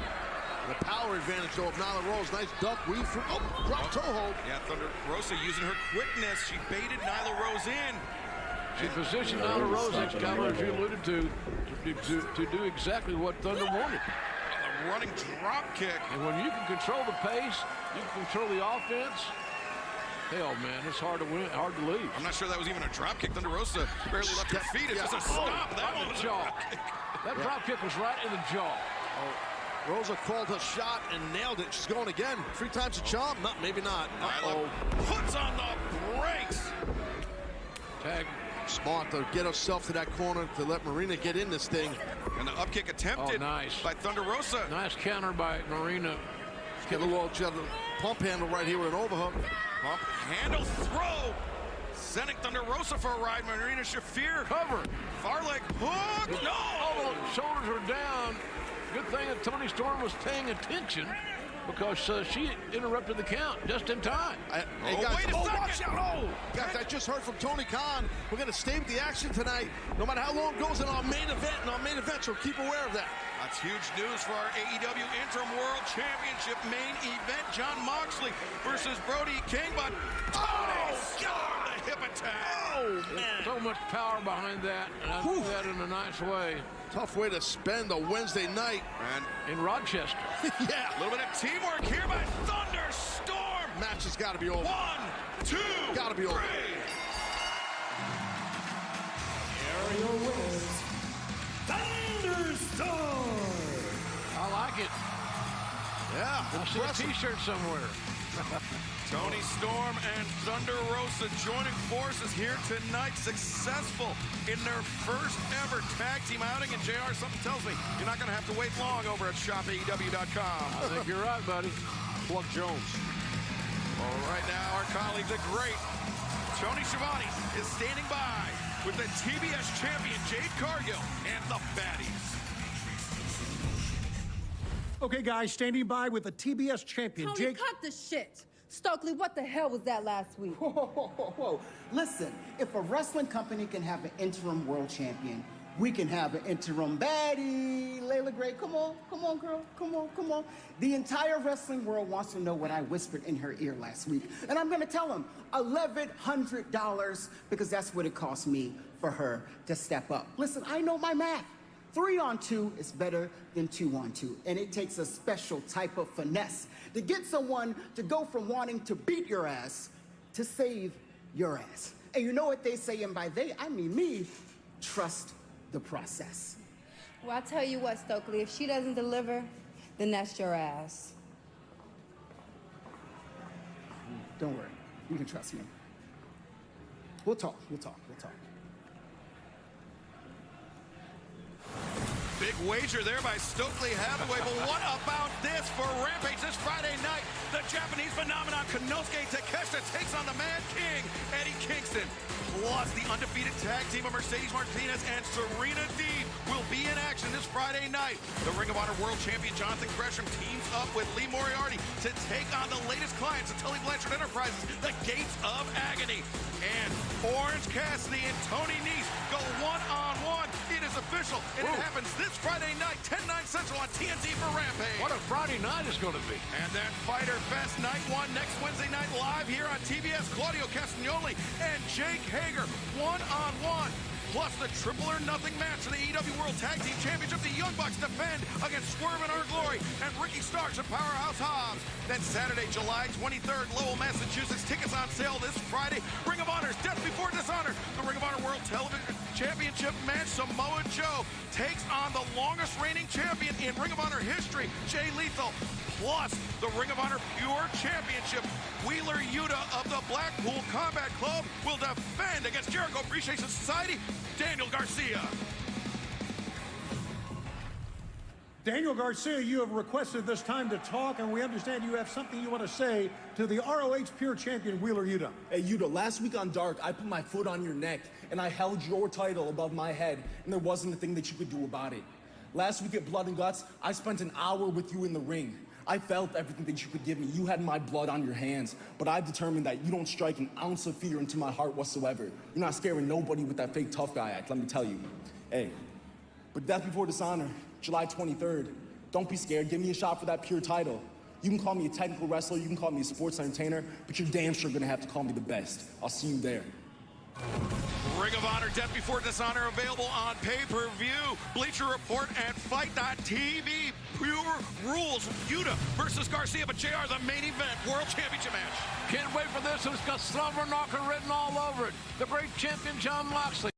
The power advantage, though, of Nyla Rose. Nice duck, weave through. Oh, drop toe hold. Yeah, Thunder Rosa using her quickness. She baited Nyla Rose in. She positioned Nyla Rose, Excalibur, as you alluded to do exactly what Thunder wanted. A running drop kick. And when you can control the pace, you can control the offense. Hell, man, it's hard to win, hard to leave. I'm not sure that was even a drop kick. Thunder Rosa barely left her feet. It's just a stop. That one was a jaw. That drop kick was right in the jaw. Rosa called her shot and nailed it. She's going again. 3 times a charm? No, maybe not. Nyla puts on the brakes. Tag. Smart to get herself to that corner to let Marina get in this thing. And the up kick attempted by Thunder Rosa. Nice counter by Marina. Get a little pump handle right here with an overhook. Pump handle throw. Sending Thunder Rosa for a ride. Marina Shafir. Cover. Far leg hook. No. Oh, shoulders are down. Good thing that Toni Storm was paying attention because she interrupted the count just in time. Hey guys, wait a second. Watch out. Oh, guys, I just heard from Tony Khan. We're going to stay with the action tonight, no matter how long it goes in our main event. And our main event, so keep aware of that. That's huge news for our AEW Interim World Championship main event. John Moxley versus Brody King. But Tony Storm, the hip attack. Oh, man. So much power behind that, and I do that in a nice way. Tough way to spend a Wednesday night. And in Rochester. Yeah. A little bit of teamwork here by Thunder Storm. Match has got to be over. 1, 2, got to be over. Here are your winners, Thunderstorm. I like it. Yeah. I see a T-shirt somewhere. Toni Storm and Thunder Rosa joining forces here tonight, successful in their first ever tag team outing. And JR, something tells me you're not going to have to wait long over at shopaew.com. I think you're right, buddy. Plug Jones. Well, right now, our colleague, the great Tony Schiavone, is standing by with the TBS champion, Jade Cargill, and the baddies. Okay, guys, standing by with the TBS champion, Tony, Jake. cut the shit. Stokely, what the hell was that last week? Whoa, whoa, whoa, whoa. Listen, if a wrestling company can have an interim world champion, we can have an interim baddie. Layla Gray, come on, girl, come on. The entire wrestling world wants to know what I whispered in her ear last week. And I'm gonna tell them $1,100 because that's what it cost me for her to step up. Listen, I know my math. 3 on 2 is better than 2 on 2. And it takes a special type of finesse to get someone to go from wanting to beat your ass to save your ass. And you know what they say, and by they, I mean me, trust the process. Well, I'll tell you what, Stokely, if she doesn't deliver, then that's your ass. Don't worry, you can trust me. We'll talk. Big wager there by Stokely Hathaway, but what about this for Rampage this Friday night? The Japanese phenomenon Konosuke Takeshita takes on the Man King, Eddie Kingston. Plus, the undefeated tag team of Mercedes Martinez and Serena Deeb will be in action this Friday night. The Ring of Honor World Champion Jonathan Gresham teams up with Lee Moriarty to take on the latest clients of Tully Blanchard Enterprises, the Gates of Agony. And Orange Cassidy and Tony Nese go one-on-one. It is official, and it happens this Friday night, 10/9 Central on TNT for Rampage. What a Friday night is going to be. And then Fighter Fest Night 1 next Wednesday night live here on TBS. Claudio Castagnoli and Jake Hager one-on-one. Plus the Triple or Nothing match for the EW World Tag Team Championship. The Young Bucks defend against Swerve and Our Glory and Ricky Starks and Powerhouse Hobbs. Then Saturday, July 23rd, Lowell, Massachusetts. Tickets on sale this Friday. Ring of Honor's Death Before Dishonor. The Ring of Honor World Television Championship match. Samoa Joe takes on the longest reigning champion in Ring of Honor history, Jay Lethal. Plus, the Ring of Honor Pure Championship. Wheeler Yuta of the Blackpool Combat Club will defend against Jericho Appreciation Society, Daniel Garcia. Daniel Garcia, you have requested this time to talk, and we understand you have something you want to say to the ROH Pure Champion, Wheeler Yuta. Hey, Yuta, last week on Dark, I put my foot on your neck, and I held your title above my head, and there wasn't a thing that you could do about it. Last week at Blood and Guts, I spent an hour with you in the ring. I felt everything that you could give me. You had my blood on your hands, but I've determined that you don't strike an ounce of fear into my heart whatsoever. You're not scaring nobody with that fake tough guy act, let me tell you. Hey, but Death Before Dishonor, July 23rd, don't be scared. Give me a shot for that Pure title. You can call me a technical wrestler, you can call me a sports entertainer, but you're damn sure gonna have to call me the best. I'll see you there. Ring of Honor Death Before Dishonor available on pay-per-view. Bleacher Report and Fight.tv. Pure Rules. Yuta versus Garcia, but JR, the main event, World Championship match. Can't wait for this. It's got Slumber Knocker written all over it. The great champion John Moxley.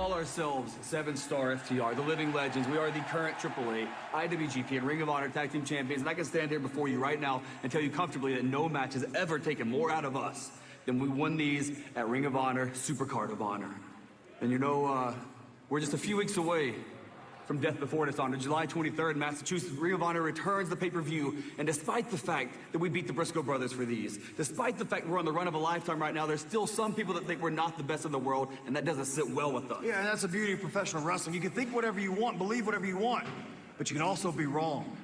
call ourselves 7-Star FTR, the living legends. We are the current AAA, IWGP, and Ring of Honor Tag Team Champions. And I can stand here before you right now and tell you comfortably that no match has ever taken more out of us than we won these at Ring of Honor, Supercard of Honor. And you know, we're just a few weeks away from Death Before Dishonor. July 23rd, Massachusetts, Ring of Honor returns the pay-per-view. And despite the fact that we beat the Briscoe brothers for these, despite the fact we're on the run of a lifetime right now, there's still some people that think we're not the best in the world, and that doesn't sit well with us. Yeah, and that's the beauty of professional wrestling. You can think whatever you want, believe whatever you want, but you can also be wrong.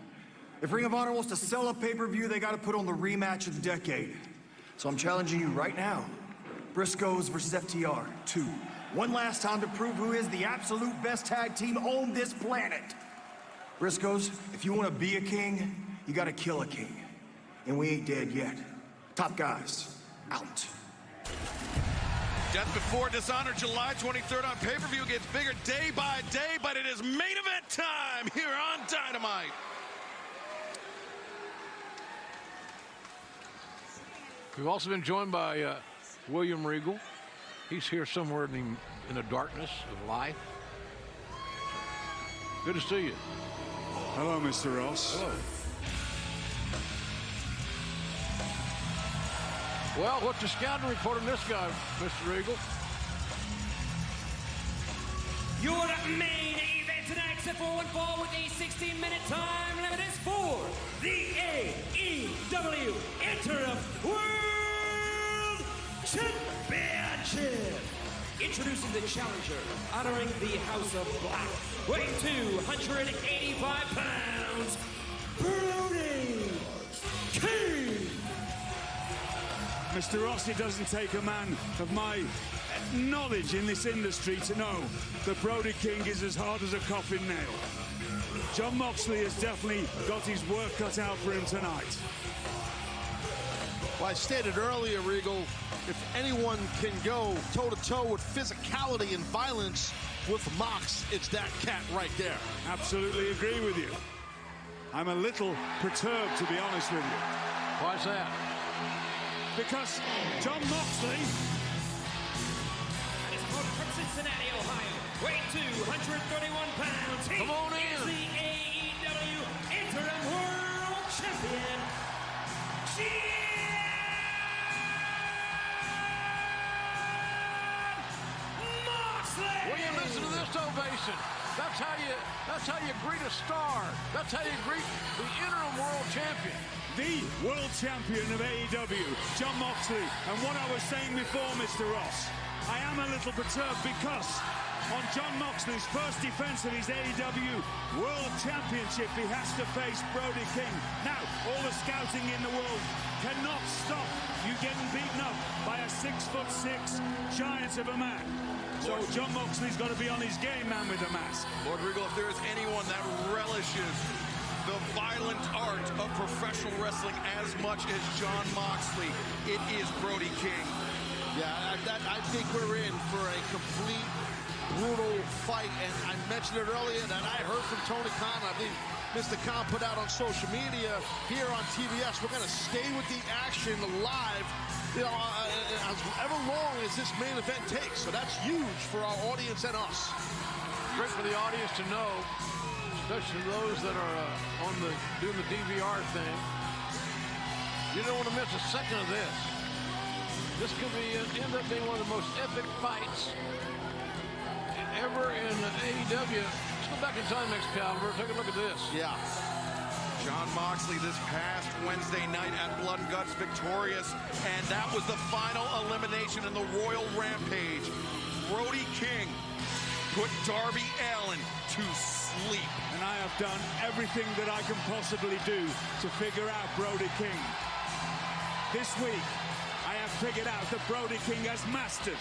If Ring of Honor wants to sell a pay-per-view, they got to put on the rematch of the decade. So I'm challenging you right now. Briscoes versus FTR 2. One last time to prove who is the absolute best tag team on this planet. Briscoes, if you want to be a king, you got to kill a king. And we ain't dead yet. Top Guys, out. Death Before Dishonor, July 23rd on pay-per-view, gets bigger day by day, but it is main event time here on Dynamite. We've also been joined by William Regal. He's here somewhere in the darkness of life. Good to see you. Hello, Mr. Ross. Hello. Well, what's the scouting report on this guy, Mr. Regal? Your main event tonight, set for one fall with a 16-minute time limit is for the AEW Interim World Championship. Introducing the challenger, honoring the House of Black, weighing 285 pounds, Brody King. Mr. Ross, it doesn't take a man of my knowledge in this industry to know that Brody King is as hard as a coffin nail. Jon Moxley has definitely got his work cut out for him tonight. Well, I stated earlier, Regal, if anyone can go toe-to-toe with physicality and violence with Mox, it's that cat right there. Absolutely agree with you. I'm a little perturbed, to be honest with you. Why's that? Because Jon Moxley... And his opponent from Cincinnati, Ohio, weighing 231 pounds. He Come on in. is the AEW Interim World Champion, Will you listen to this ovation? That's how you greet a star. That's how you greet the interim world champion. The world champion of AEW, Jon Moxley. And what I was saying before, Mr. Ross, I am a little perturbed because on Jon Moxley's first defense of his AEW World Championship, he has to face Brody King. Now, all the scouting in the world cannot stop you getting beaten up by a 6'6" giant of a man. So Jon Moxley's got to be on his game, man with the mask. Lord Regal, if there is anyone that relishes the violent art of professional wrestling as much as Jon Moxley, it is Brody King. Yeah, I think we're in for a complete, brutal fight. And I mentioned it earlier that I heard from Tony Khan. I believe Mr. Khan put out on social media here on TBS. We're going to stay with the action live, you know, as ever long as this main event takes. So that's huge for our audience and us. Great for the audience to know, especially those that are doing the DVR thing. You don't want to miss a second of this. This could end up being one of the most epic fights ever in AEW. Let's go back in time, Excalibur. Take a look at this. Yeah. Jon Moxley this past Wednesday night at Blood and Guts victorious, and that was the final elimination in the Royal Rampage. Brody King put Darby Allin to sleep. And I have done everything that I can possibly do to figure out Brody King. This week, I have figured out that Brody King has mastered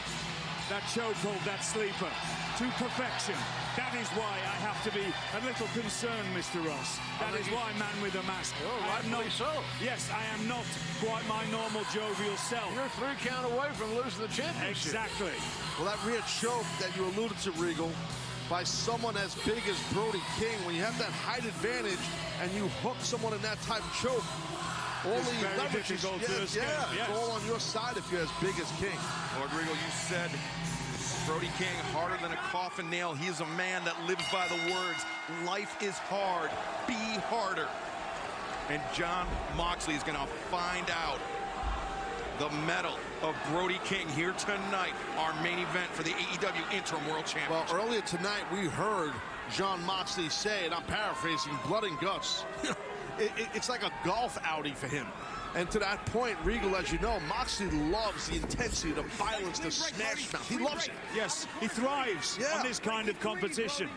that chokehold, that sleeper, to perfection. That is why I have to be a little concerned, Mr. Ross. That is why, man with a mask. Oh, rightfully so. Yes, I am not quite my normal jovial self. You're 3 count away from losing the championship. Exactly. Well, that rear choke that you alluded to, Regal, by someone as big as Brody King, when you have that height advantage and you hook someone in that type of choke, all it's the very leverage difficult to escape. it's all on your side if you're as big as King. Lord Regal, you said Brody King, harder than a coffin nail. He is a man that lives by the words, life is hard, be harder. And Jon Moxley is going to find out the medal of Brody King here tonight, our main event for the AEW Interim World Championship. Well, earlier tonight, we heard Jon Moxley say, and I'm paraphrasing, blood and guts. It's like a golf outing for him. And to that point, Regal, as you know, Moxley loves the intensity, the violence, the smash mouth. He loves it. Yes, he thrives on this kind of competition.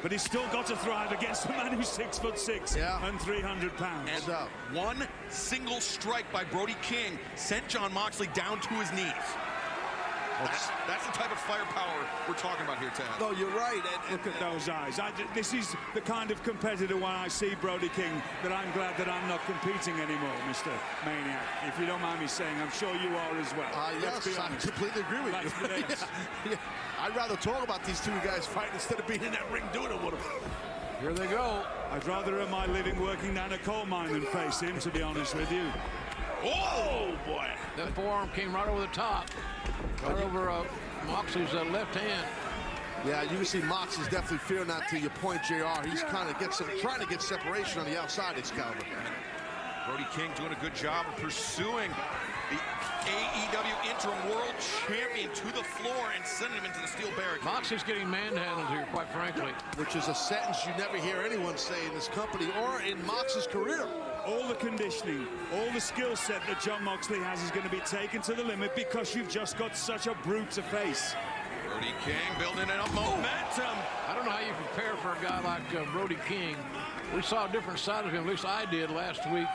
But he's still got to thrive against a man who's 6'6" and 300 pounds. And one single strike by Brody King sent Jon Moxley down to his knees. That's the type of firepower we're talking about here, Tad. No, you're right. Look at those eyes. This is the kind of competitor when I see Brody King that I'm glad that I'm not competing anymore, Mr. Maniac. If you don't mind me saying, I'm sure you are as well. Yes, I completely agree with you. I'd rather talk about these two guys fighting instead of being in that ring doing it with them. Here they go. I'd rather earn my living working down a coal mine than face him, to be honest with you. Oh, boy. That forearm came right over the top. Right over Moxley's left hand. Yeah, you can see Mox is definitely fearing that. To your point, JR. He's kind of trying to get separation on the outside, Excalibur. Brody King doing a good job of pursuing the AEW Interim World Champion to the floor and sending him into the steel barricade. Moxley's getting manhandled here, quite frankly. Which is a sentence you never hear anyone say in this company or in Mox's career. All the conditioning, all the skill set that Jon Moxley has is going to be taken to the limit because you've just got such a brute to face. Brody King building up momentum. I don't know how you prepare for a guy like Brody King. We saw a different side of him, at least I did last week.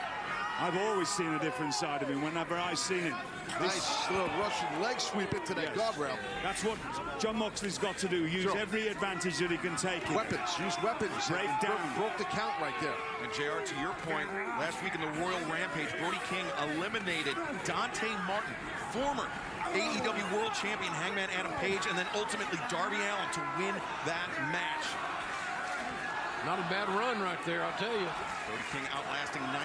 I've always seen a different side of him whenever I've seen him. Nice little Russian leg sweep into that guardrail. That's what Jon Moxley's got to do. Use every advantage that he can take. Weapons. Use weapons. Break down. Broke the count right there. And JR, to your point, last week in the Royal Rampage, Brody King eliminated Dante Martin, former AEW World Champion Hangman Adam Page, and then ultimately Darby Allin to win that match. Not a bad run right there, I'll tell you. Brody King outlasting 19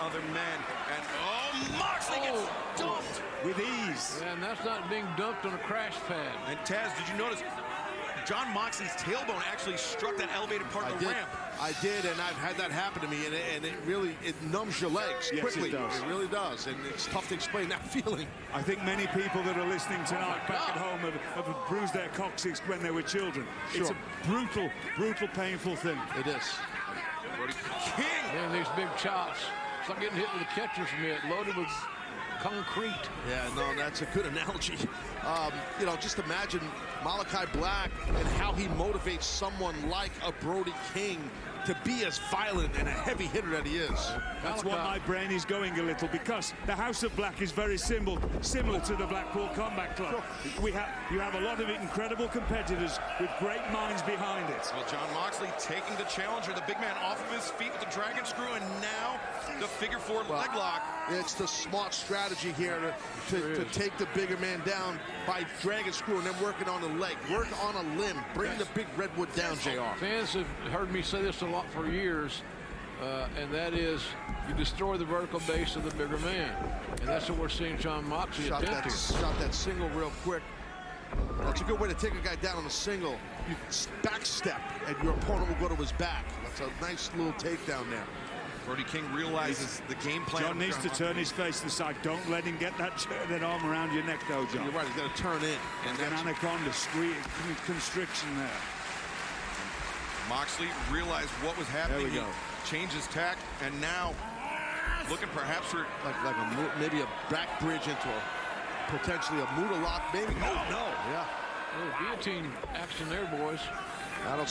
other men. And Moxley gets dumped with ease. And that's not being dumped on a crash pad. And Taz, did you notice Jon Moxley's tailbone actually struck that elevated part of the ramp? I did, and I've had that happen to me, and it really numbs your legs quickly. It does. It really does, and it's tough to explain that feeling. I think many people that are listening tonight back at home have bruised their coccyx when they were children. It's a brutal, brutal, painful thing. It is. Brody King. Man, these big chops. It's like getting hit with a catcher's mitt, loaded with concrete. Yeah, no, that's a good analogy. You know, just imagine Malachi Black and how he motivates someone like a Brody King to be as violent and a heavy hitter that he is. That's what my brain is going a little, because the House of Black is very similar to the Blackpool Combat Club. You have a lot of incredible competitors with great minds behind it. Well, Jon Moxley taking the challenger, the big man, off of his feet with the dragon screw, and now the figure four leg lock. It's the smart strategy here to take the bigger man down by dragon screw and then working on the leg. Work on a limb. Bring the big redwood down, JR. Fans have heard me say this a lot for years, and that is you destroy the vertical base of the bigger man. And that's what we're seeing Jon Moxley attempt here. Shot that single real quick. That's a good way to take a guy down on a single. You backstep, and your opponent will go to his back. That's a nice little takedown there. Brody King realizes the game plan. John needs to turn his face to the side. Don't let him get that arm around your neck, though, John. You're right, he's got to turn in. And then anaconda constriction there. Moxley realized what was happening. There we go. He changed his tack, and now looking perhaps for maybe a back bridge into potentially a Muda lock, maybe. Oh, no. Yeah. Guillotine action there, boys. That'll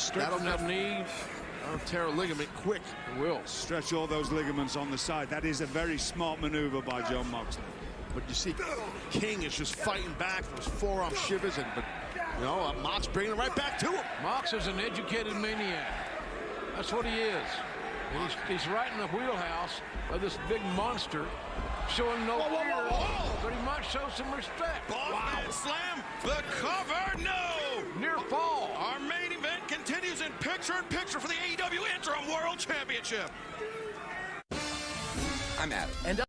tear a ligament quick. It will. Stretch all those ligaments on the side. That is a very smart maneuver by Jon Moxley. But you see, King is just fighting back. Those forearm shivers, but you know, Mox bringing it right back to him. Mox is an educated maniac. That's what he is. And he's right in the wheelhouse of this big monster, showing no fear, but he might show some respect. Bossman slam, the cover, no! Near fall. Our main event continues in picture-in-picture for the AEW Interim World Championship. I'm Adam. And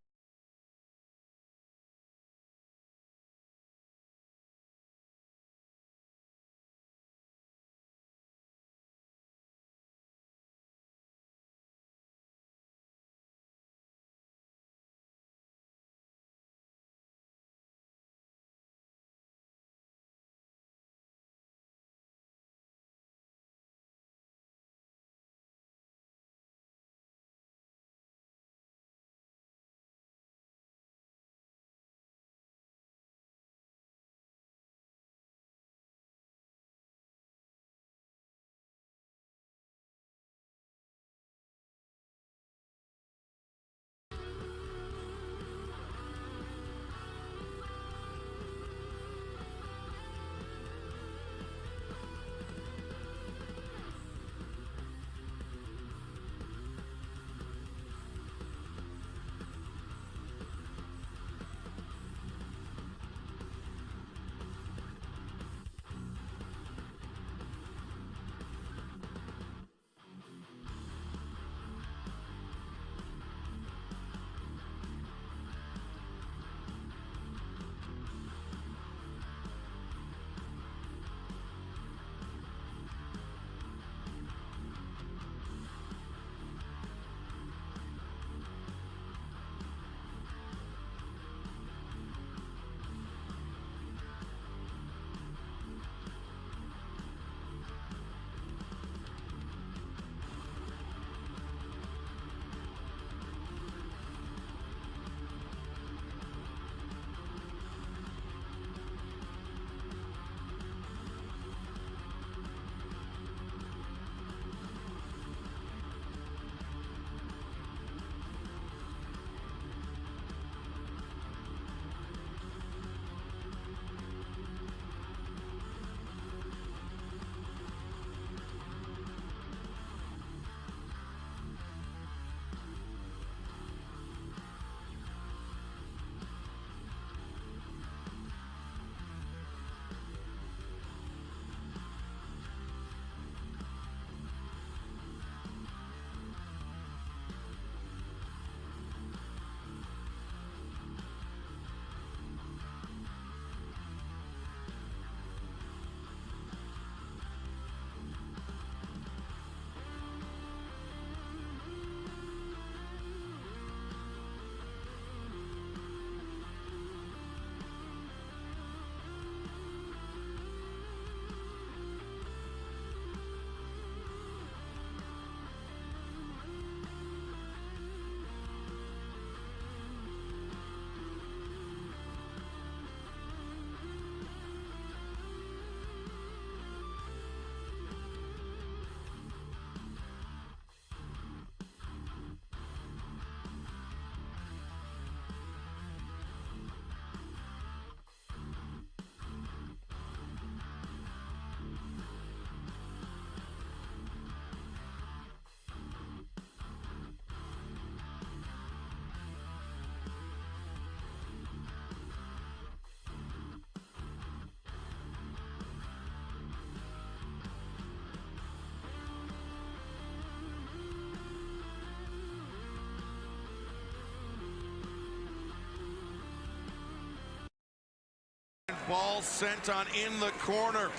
ball sent on in the corner.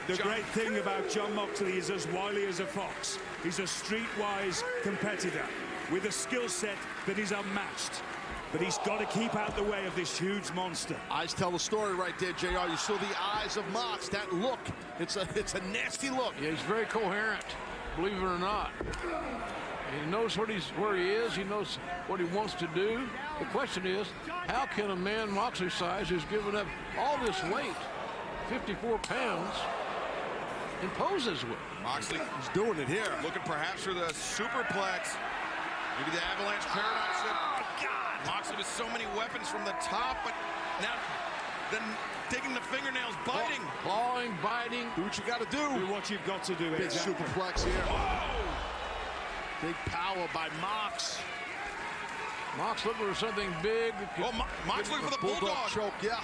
The great thing about Jon Moxley is as wily as a fox. He's a streetwise competitor with a skill set that is unmatched. But he's got to keep out the way of this huge monster. Eyes tell the story right there, JR. You saw the eyes of Mox. That look, it's a nasty look. Yeah, he's very coherent, believe it or not. He knows where he is. He knows what he wants to do. The question is, how can a man Moxley's size who's given up all this weight, 54 pounds, impose his will? Moxley is doing it here. Looking perhaps for the superplex. Maybe the Avalanche Paradox. Oh, God! Moxley with so many weapons from the top, but now then digging the fingernails, biting. Clawing, biting. Do what you got to do. Do what you've got to do. Big superplex here. Oh! Big power by Mox. Mox looking for something big. Oh, Mox looking for the bulldog choke, yeah.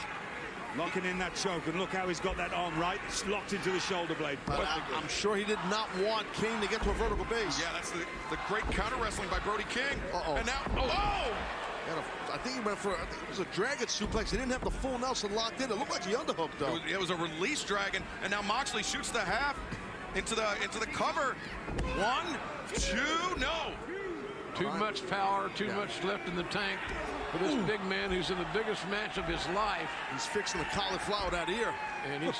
Locking in that choke, and look how he's got that arm right. It's locked into the shoulder blade. But I'm sure he did not want King to get to a vertical base. Yeah, that's the great counter wrestling by Brody King. Uh-oh. And now, oh! I think he went for, I think it was a dragon suplex. He didn't have the full Nelson locked in. It looked like he underhooked, though. It was a release dragon, and now Moxley shoots the half into the cover. 1, 2, no. Too much power, too much left in the tank for this big man who's in the biggest match of his life. He's fixing the cauliflower that ear. And he's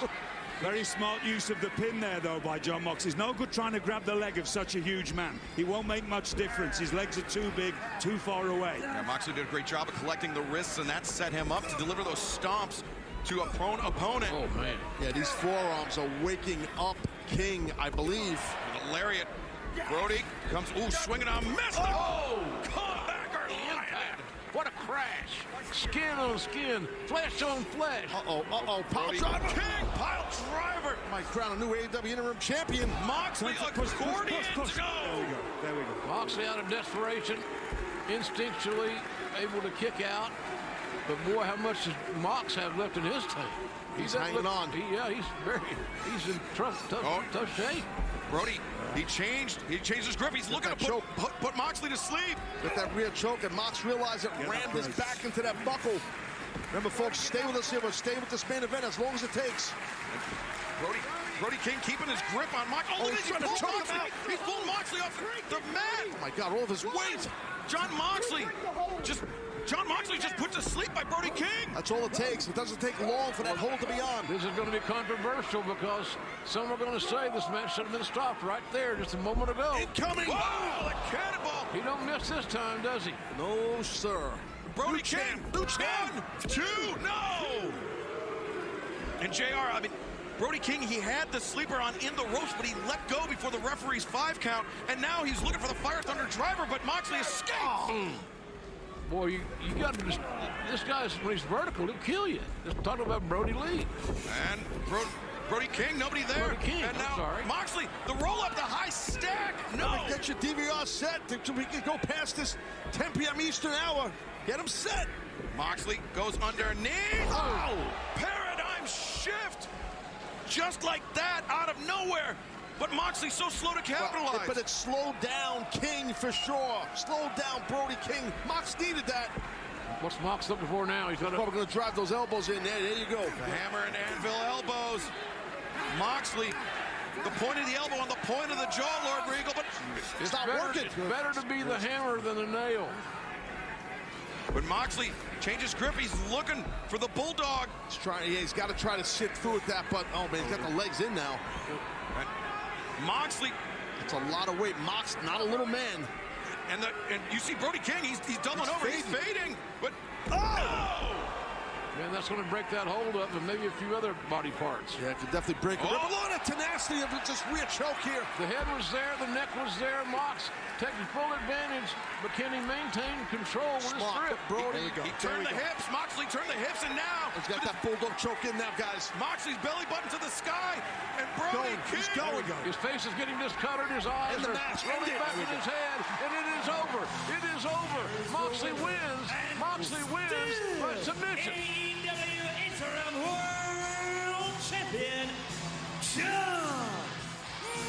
very smart use of the pin there, though, by Jon Mox. It's no good trying to grab the leg of such a huge man. He won't make much difference. His legs are too big, too far away. Yeah, Moxley did a great job of collecting the wrists, and that set him up to deliver those stomps to a prone opponent. Oh, man. Yeah, these forearms are waking up King, I believe. With a lariat. Brody comes, swinging on, missed it. Oh! Comebacker impact. What a crash. Skin on skin, flesh on flesh. Pile driver. King, pile driver. Might crown a new AEW interim champion. Moxley, accordion. There we go. Moxley out of desperation, instinctually able to kick out. But boy, how much does Mox have left in his tank? He's hanging on. He's in tough shape. Brody, he changed his grip. He's looking to put Moxley to sleep. Get that rear choke, and Mox realized it, rammed his back into that buckle. Remember, folks, stay with us here, but stay with this main event as long as it takes. Brody King keeping his grip on Moxley. Oh, he's trying to choke him out. He's pulling Moxley off the mat. Oh, my God, all of his weight. Jon Moxley just put to sleep by Brody King. That's all it takes. It doesn't take long for that hold to be on. This is going to be controversial because some are going to say this match should have been stopped right there just a moment ago. Incoming! Wow, the cannonball! He don't miss this time, does he? No, sir. Brody King, 1, 2, no! And JR, I mean, Brody King, he had the sleeper on in the ropes, but he let go before the referee's 5 count, and now he's looking for the Fire Thunder driver, but Moxley escaped. Boy, you got to just, this guy's, when he's vertical, he'll kill you. Just talking about Brody Lee. And Brody King, nobody there. Brody King, and now Moxley, the roll up, the high stack. No. Get your DVR set so we can go past this 10 p.m. Eastern hour. Get him set. Moxley goes underneath. Oh, paradigm shift. Just like that, out of nowhere. But Moxley's so slow to capitalize. But it slowed down King for sure. Slowed down Brody King. Mox needed that. What's Mox looking for now? He's probably going to drive those elbows in there. There you go. The hammer and anvil elbows. Moxley, the point of the elbow on the point of the jaw, Lord Regal, but it's not working. It's better to be the hammer than the nail. But Moxley changes grip. He's looking for the bulldog. He's got to try to sit through it that, but oh man, he's got the legs in now. Moxley, it's a lot of weight. Mox, not a little man. And you see Brody King, he's doubling over. He's fading, but Man, that's going to break that hold up and maybe a few other body parts. Yeah, it could definitely break it. A lot of tenacity of just rear choke here. The head was there, the neck was there. Mox taking full advantage, but can he maintain control with his grip? Brody, he turned the hips. Moxley turned the hips, and now he's got that bulldog choke in now, guys. Moxley's belly button to the sky, and Brody King. He's going. His face is getting discolored. His eyes are rolling back in his head, and it is over. It is over. Moxley wins. Moxley wins by submission. AEW Interim World Champion, Jon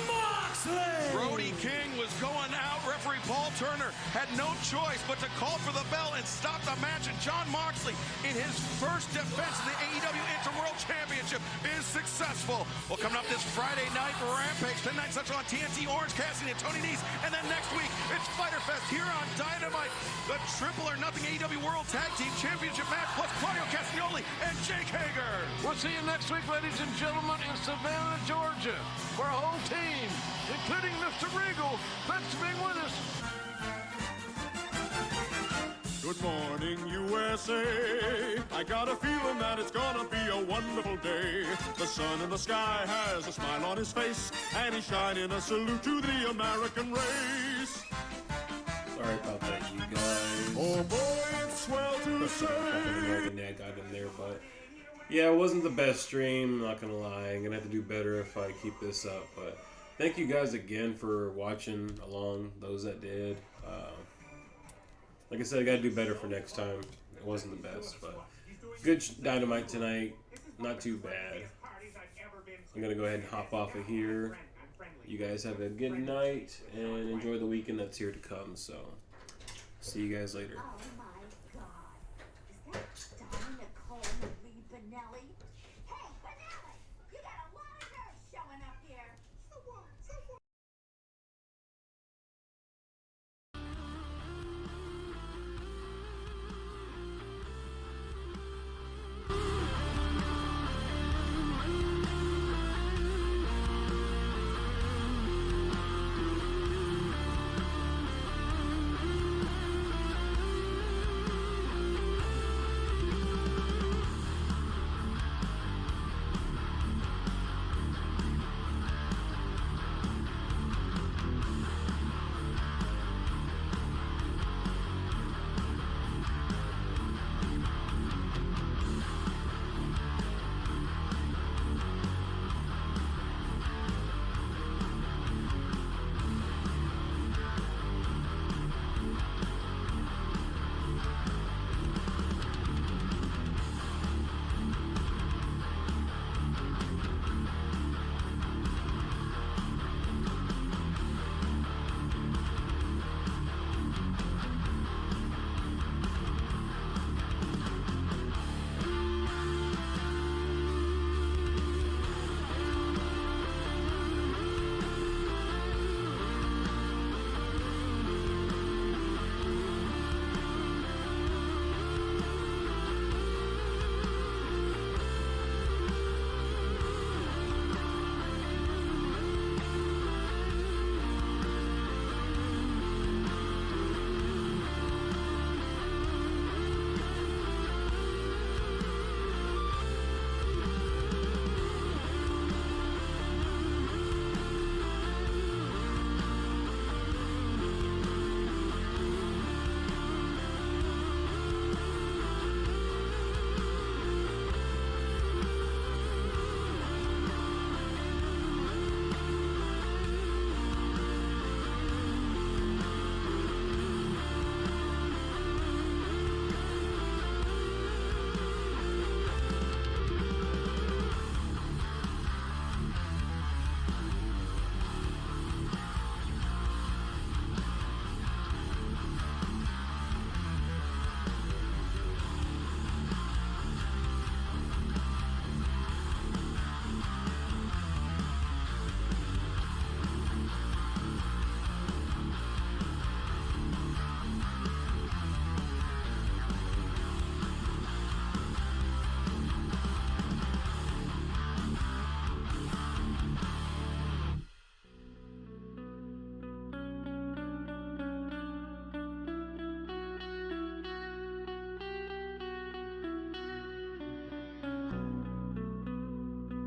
Moxley. Brody King was going out. Referee Paul Turner had no choice but to call for the bell and stop the match, and Jon Moxley, in his first defense of the AEW Interworld Championship, is successful. Well, coming up this Friday night, Rampage, 10 Night Central on TNT, Orange Cassidy and Tony Nese, and then next week, it's Fyter Fest here on Dynamite, the Triple or Nothing AEW World Tag Team Championship match, plus Claudio Castagnoli and Jake Hager. We'll see you next week, ladies and gentlemen, in Savannah, Georgia, for a whole team, including Mr. Regal. Thanks for being with us. Good morning, USA. I got a feeling that it's gonna be a wonderful day. The sun in the sky has a smile on his face, and he's shining a salute to the American race. Sorry about that, you guys. Oh boy, it's swell to say. That got in there, but yeah, it wasn't the best stream. Not gonna lie, I'm gonna have to do better if I keep this up. But thank you guys again for watching along. Those that did. Like I said, I gotta do better for next time. It wasn't the best, but good Dynamite tonight. Not too bad. I'm gonna go ahead and hop off of here. You guys have a good night and enjoy the weekend that's here to come. So, see you guys later.